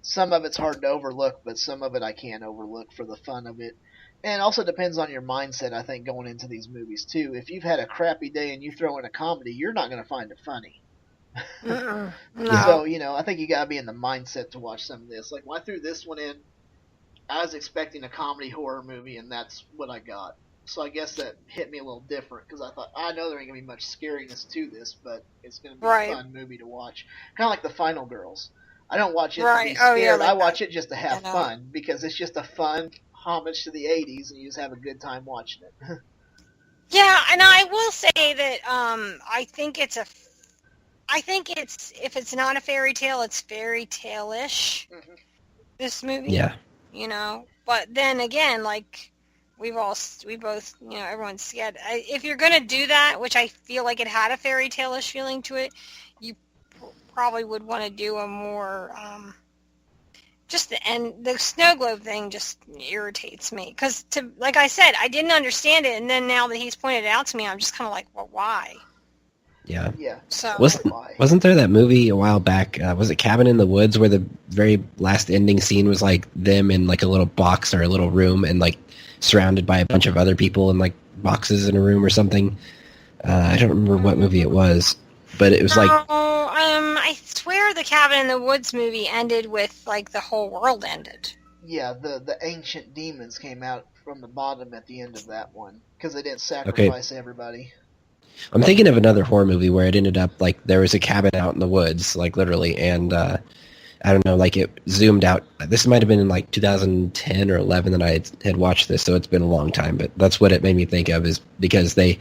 some of it's hard to overlook, but some of it I can't overlook for the fun of it. And it also depends on your mindset, I think, going into these movies too. If you've had a crappy day and you throw in a comedy, you're not going to find it funny. Mm-mm. Yeah. So, No. I think you gotta be in the mindset to watch some of this. Like when I threw this one in, I was expecting a comedy horror movie, and that's what I got. So I guess that hit me a little different because I thought I know there ain't gonna be much scariness to this, but it's gonna be a Right. fun movie to watch. Kind of like The Final Girls. I don't watch it to Right. be Oh yeah, scared. I like watch that. it just to You have know. fun because it's just a fun homage to the '80s, and you just have a good time watching it. Yeah, and I will say that I think it's if it's not a fairy tale, it's fairy tale-ish. Mhm. This movie, Yeah. But then again, like we both, everyone said, if you're gonna do that, which I feel like it had a fairy tale-ish feeling to it, you probably would want to do a more just the snow globe thing just irritates me because like I said, I didn't understand it, and then now that he's pointed it out to me, I'm just kind of like, well, why? Yeah. Yeah. So Wasn't there that movie a while back? Was it Cabin in the Woods, where the very last ending scene was like them in like a little box or a little room and like surrounded by a bunch of other people in like boxes in a room or something? I don't remember what movie it was, but it was like I swear the Cabin in the Woods movie ended with like the whole world ended. Yeah, the ancient demons came out from the bottom at the end of that one because they didn't sacrifice everybody. I'm thinking of another horror movie where it ended up like there was a cabin out in the woods, like literally, and I don't know, like it zoomed out. This might have been in like 2010 or 11 that I had watched this, so it's been a long time. But that's what it made me think of, is because they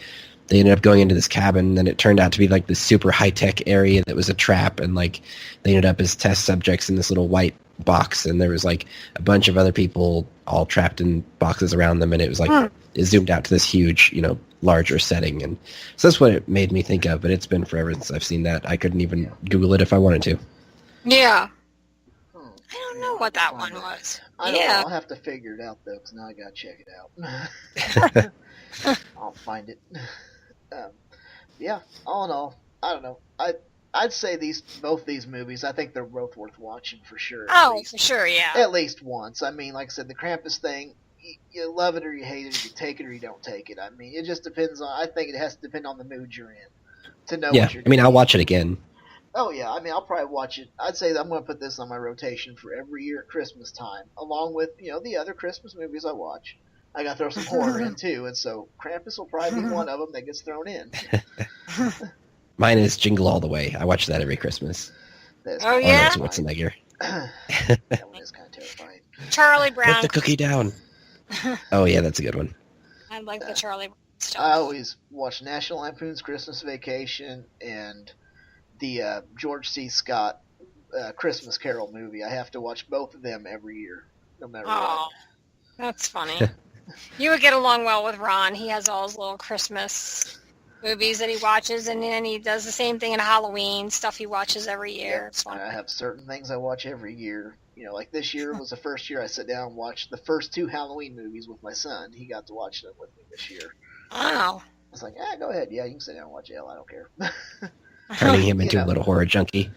ended up going into this cabin, and it turned out to be like this super high tech area that was a trap, and like they ended up as test subjects in this little white box, and there was like a bunch of other people all trapped in boxes around them, and it was like it zoomed out to this huge, larger setting, and so that's what it made me think of. But it's been forever since I've seen that. I couldn't even Google it if I wanted to. Yeah. Hmm. I don't know what that one was. I don't know. I'll have to figure it out though, because now I gotta check it out. I'll find it. Yeah. All in all, I don't know. I'd say both these movies. I think they're both worth watching for sure. Oh, for sure, yeah. At least once. I mean, like I said, the Krampus thing. You love it or you hate it, or you take it or you don't take it. I mean, it just depends on. I think it has to depend on the mood you're in to know Yeah, what you're I mean, doing. I'll watch it again. Oh yeah, I mean, I'll probably watch it. I'd say that I'm going to put this on my rotation for every year at Christmas time, along with the other Christmas movies I watch. I got to throw some horror in too, and so Krampus will probably be one of them that gets thrown in. Mine is Jingle All the Way. I watch that every Christmas. Oh, yeah? Arnold Schwarzenegger. That one is kind of terrifying. Charlie Brown. Put the cookie down. Oh yeah, that's a good one. I like the Charlie Brown stuff. I always watch National Lampoon's Christmas Vacation and the George C. Scott Christmas Carol movie. I have to watch both of them every year, no matter Oh, that's funny. You would get along well with Ron. He has all his little Christmas movies that he watches, and then he does the same thing in Halloween, stuff he watches every year. Yeah, It's fun. I have certain things I watch every year. Like this year was the first year I sat down and watched the first 2 Halloween movies with my son. He got to watch them with me this year. Wow. I was like, go ahead. Yeah, you can sit down and watch it. I don't care. Turning him into a little horror junkie.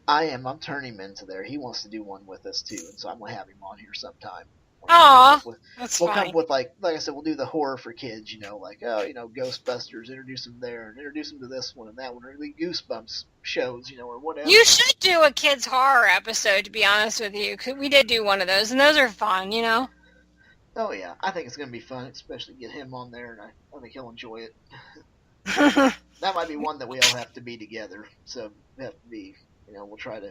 I'm turning him into there. He wants to do one with us too, and so I'm gonna have him on here sometime. Aw, that's We'll funny. come with like I said, we'll do the horror for kids. Like Ghostbusters. Introduce them there, and introduce them to this one and that one, or the Goosebumps shows. Or whatever. You should do a kids horror episode, to be honest with you. 'Cause we did do one of those, and those are fun. Oh yeah, I think it's gonna be fun, especially get him on there, and I think he'll enjoy it. That might be one that we all have to be together. So we have to be. We'll try to.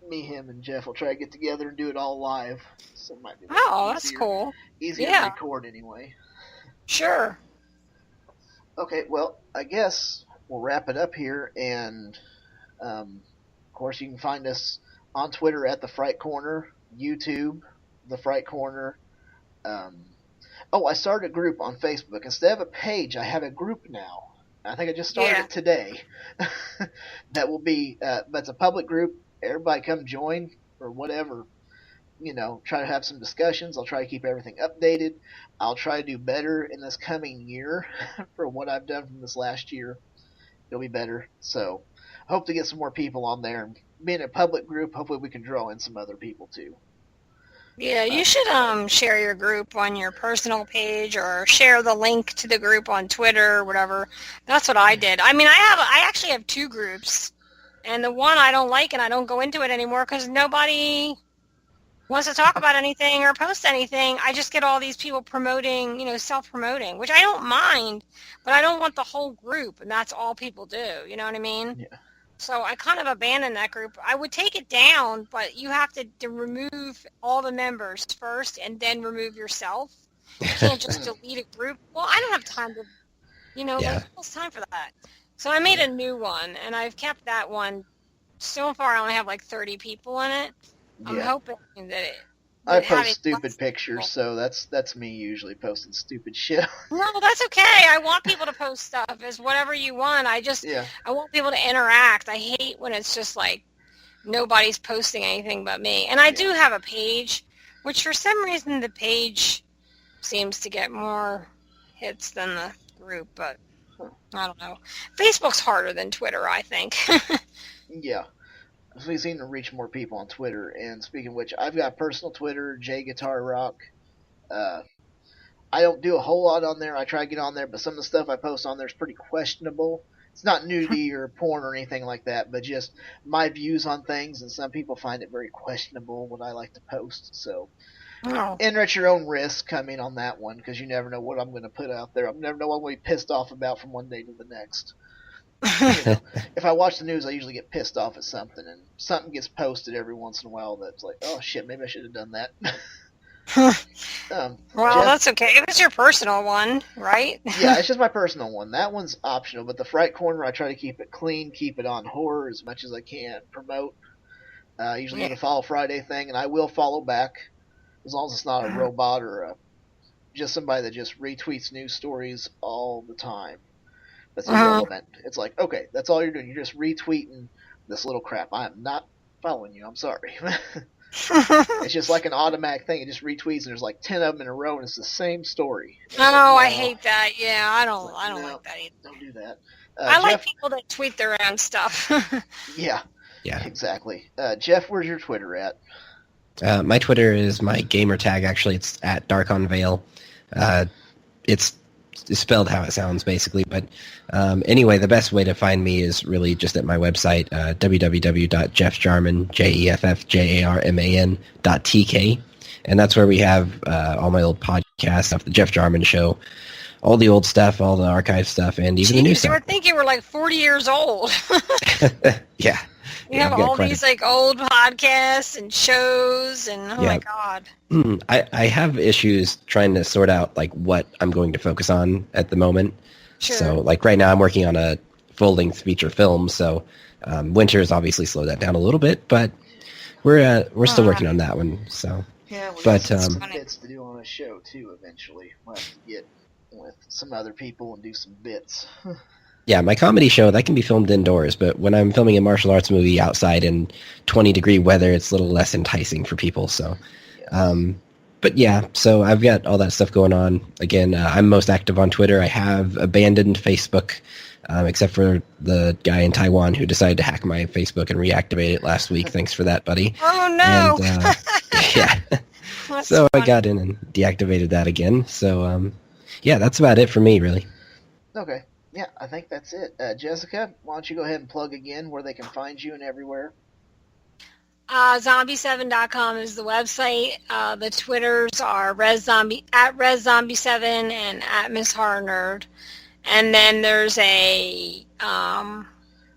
Me, him, and Jeff will try to get together and do it all live. So it might be That's cool. Easier Yeah. to record anyway. Sure. Okay, well, I guess we'll wrap it up here, and of course you can find us on Twitter at The Fright Corner, YouTube, The Fright Corner. I started a group on Facebook. Instead of a page, I have a group now. I think I just started it today. That will be, that's a public group. Everybody come join or whatever. Try to have some discussions. I'll try to keep everything updated. I'll try to do better in this coming year for what I've done from this last year. It'll be better. So hope to get some more people on there. Being a public group, hopefully we can draw in some other people too. Yeah, you should share your group on your personal page or share the link to the group on Twitter or whatever. That's what I did. I mean, I actually have 2 groups, and the one I don't like and I don't go into it anymore because nobody wants to talk about anything or post anything. I just get all these people promoting, self-promoting, which I don't mind, but I don't want the whole group, and that's all people do. You know what I mean? Yeah. So I kind of abandoned that group. I would take it down, but you have to remove all the members first and then remove yourself. You can't just delete a group. Well, I don't have time to, what's time for that? So I made a new one, and I've kept that one. So far, I only have like 30 people in it. I'm hoping that I post stupid pictures, so that's me usually posting stupid shit. No, that's okay. I want people to post stuff. It's whatever you want. I want people to interact. I hate when it's just like nobody's posting anything but me. And I do have a page, which for some reason the page seems to get more hits than the group, but I don't know. Facebook's harder than Twitter, I think. Yeah. So we seem to reach more people on Twitter. And speaking of which, I've got personal Twitter, JGuitarRock. I don't do a whole lot on there. I try to get on there, but some of the stuff I post on there is pretty questionable. It's not nudity or porn or anything like that, but just my views on things, and some people find it very questionable what I like to post. So enter at your own risk coming on that one, because you never know what I'm going to put out there. I never know what I'm going to be pissed off about from one day to the next. If I watch the news, I usually get pissed off at something, and something gets posted every once in a while that's like, oh shit, maybe I should have done that. Well, Jeff, that's okay. It was your personal one, right? Yeah, it's just my personal one. That one's optional, but the Fright Corner, I try to keep it clean, keep it on horror as much as I can, promote. Usually do the Follow Friday thing, and I will follow back as long as it's not a robot or just somebody that just retweets news stories all the time. That's irrelevant. It's like, okay, that's all you're doing. You're just retweeting this little crap. I am not following you. I'm sorry. It's just like an automatic thing. It just retweets, and there's like 10 of them in a row, and it's the same story. Oh, I hate that. Yeah, I don't like that either. Don't do that. I like people that tweet their own stuff. Yeah, exactly. Jeff, where's your Twitter at? My Twitter is my gamer tag. Actually, it's at DarkonVale. It's spelled how it sounds, basically. But anyway, the best way to find me is really just at my website, www.jeffjarman.tk. And that's where we have all my old podcast stuff, the Jeff Jarman Show, all the old stuff, all the archive stuff, and even the new stuff. I think you were like 40 years old. Yeah. You have all these like old podcasts and shows, and my god. I have issues trying to sort out like what I'm going to focus on at the moment. Sure. So like right now I'm working on a full-length feature film, so winter has obviously slowed that down a little bit, but we're still working on that one. So we got some bits to do on a show too. Eventually, we'll have to get with some other people and do some bits. Yeah, my comedy show, that can be filmed indoors, but when I'm filming a martial arts movie outside in 20-degree weather, it's a little less enticing for people. So, but yeah, so I've got all that stuff going on. Again, I'm most active on Twitter. I have abandoned Facebook, except for the guy in Taiwan who decided to hack my Facebook and reactivate it last week. Thanks for that, buddy. Oh, no! And, yeah. So funny. I got in and deactivated that again. So, yeah, that's about it for me, really. Okay. Yeah, I think that's it. Jessica, why don't you go ahead and plug again where they can find you and everywhere? Zombie7.com is the website. The Twitters are at ResZombie7 and at Miss Horror Nerd. And then there's a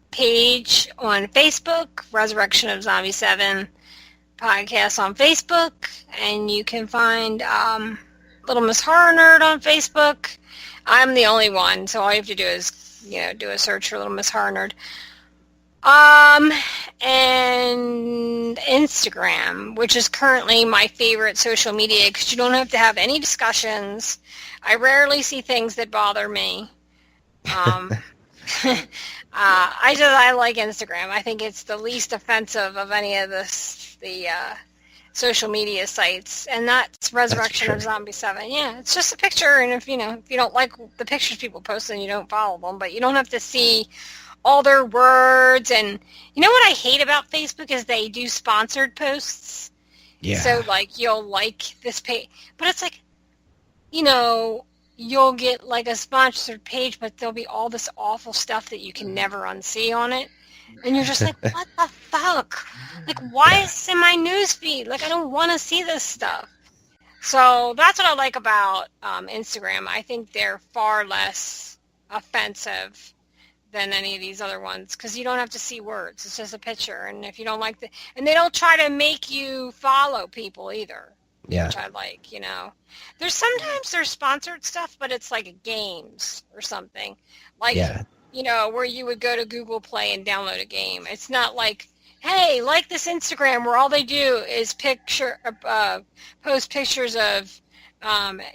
page on Facebook, Resurrection of Zombie 7 podcast on Facebook. And you can find Little Miss Horror Nerd on Facebook. I'm the only one, so all you have to do is, do a search for Little Miss Horror Nerd. And Instagram, which is currently my favorite social media because you don't have to have any discussions. I rarely see things that bother me. I like Instagram. I think it's the least offensive of any of the social media sites, and that's Resurrection of Zombie 7. Yeah, it's just a picture, and if you don't like the pictures people post, then you don't follow them, but you don't have to see all their words. And you know what I hate about Facebook is they do sponsored posts. Yeah. So, like, you'll like this page. But it's like, you know, you'll get, like, a sponsored page, but there'll be all this awful stuff that you can never unsee on it. And you're just like, what the fuck? Like, why is this in my newsfeed? Like, I don't want to see this stuff. So that's what I like about Instagram. I think they're far less offensive than any of these other ones because you don't have to see words. It's just a picture. And if you don't like and they don't try to make you follow people either, Yeah. which I like, you know. Sometimes there's sponsored stuff, but it's like games or something. Like, you know, where you would go to Google Play and download a game. It's not like, hey, like this Instagram where all they do is post pictures of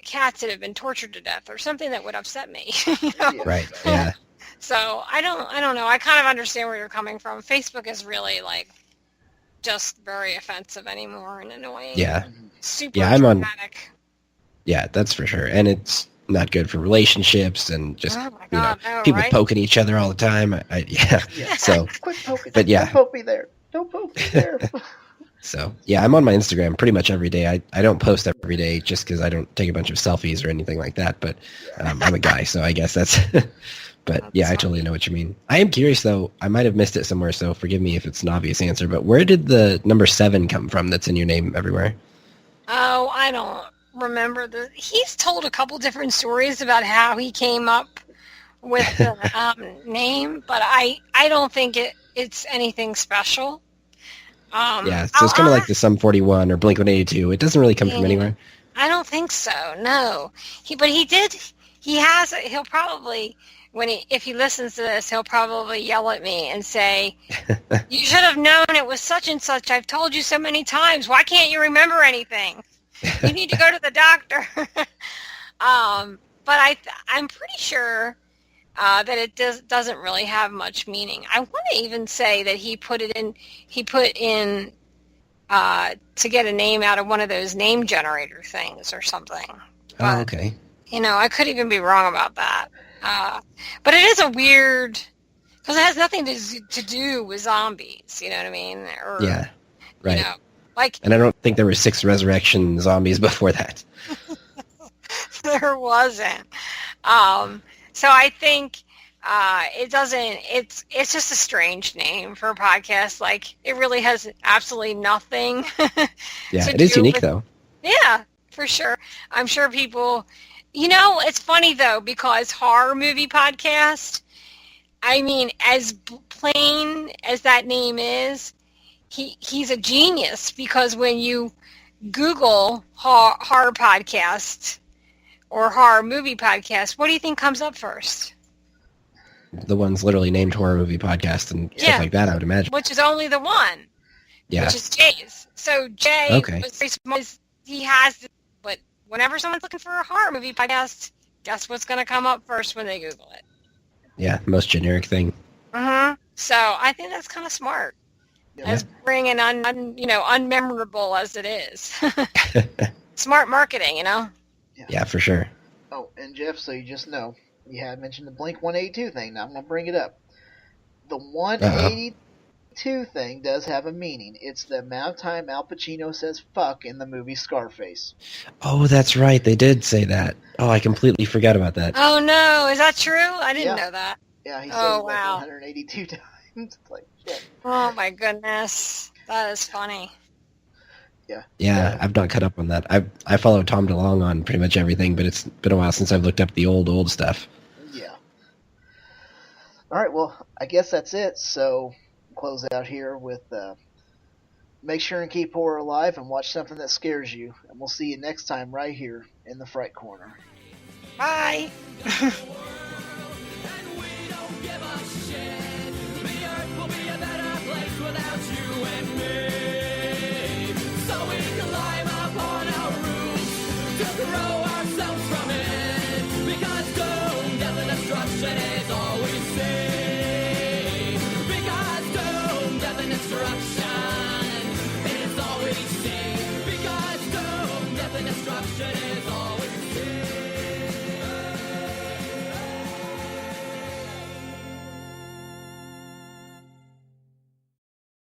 cats that have been tortured to death or something that would upset me. You know? Right. Yeah. So I don't know. I kind of understand where you're coming from. Facebook is really like just very offensive anymore and annoying. Yeah. Super Yeah, I'm dramatic. Yeah, that's for sure. And it's not good for relationships and just people right? poking each other all the time. So Quit poking. But yeah. Don't poke me there. Don't poke me there. So yeah, I'm on my Instagram pretty much every day. I don't post every day just because I don't take a bunch of selfies or anything like that. But I'm a guy, so I guess that's. But yeah, I totally know what you mean. I am curious though. I might have missed it somewhere, so forgive me if it's an obvious answer. But where did the number 7 come from? That's in your name everywhere. Oh, I don't remember. He's told a couple different stories about how he came up with the name, but I don't think it's anything special. Yeah, so it's kind of like the Sum 41 or Blink-182. It doesn't really come from anywhere. I don't think so. No, he'll probably if he listens to this, he'll probably yell at me and say, "You should have known it was such and such. I've told you so many times. Why can't you remember anything? You need to go to the doctor." But I'm pretty sure that it doesn't really have much meaning. I want to even say that he put in to get a name out of one of those name generator things or something. But, okay. You know, I could even be wrong about that. But it is a weird, because it has nothing to do with zombies. You know what I mean? Or, yeah. Right. You know, like, and I don't think there were 6 resurrection zombies before that. There wasn't. So I think it doesn't. It's just a strange name for a podcast. Like, it really has absolutely nothing. Yeah, it is unique though. Yeah, for sure. I'm sure people. You know, it's funny though because horror movie podcast. I mean, as plain as that name is, he's a genius because when you Google horror podcast or horror movie podcast, what do you think comes up first? The one's literally named horror movie podcast and stuff like that, I would imagine. Which is only the one. Yeah. Which is Jay's. So Jay was very smart. He has, but whenever someone's looking for a horror movie podcast, guess what's going to come up first when they Google it? Yeah, most generic thing. Mm-hmm. So I think that's kind of smart. Yeah. As boring and unmemorable as it is. Smart marketing, you know? Yeah, for sure. Oh, and Jeff, so you just know, you had mentioned the Blink-182 thing. Now I'm going to bring it up. The 182 thing does have a meaning. It's the amount of time Al Pacino says fuck in the movie Scarface. Oh, that's right. They did say that. Oh, I completely forgot about that. Oh, no. Is that true? I didn't know that. Yeah, he said it like wow. 182 times. It's like, shit. Oh, my goodness. That is funny. Yeah, I've not caught up on that. I follow Tom DeLonge on pretty much everything, but it's been a while since I've looked up the old stuff. Yeah. All right, well, I guess that's it. So, close out here with make sure and keep horror alive and watch something that scares you. And we'll see you next time right here in the Fright Corner. Bye. And we don't give a shit.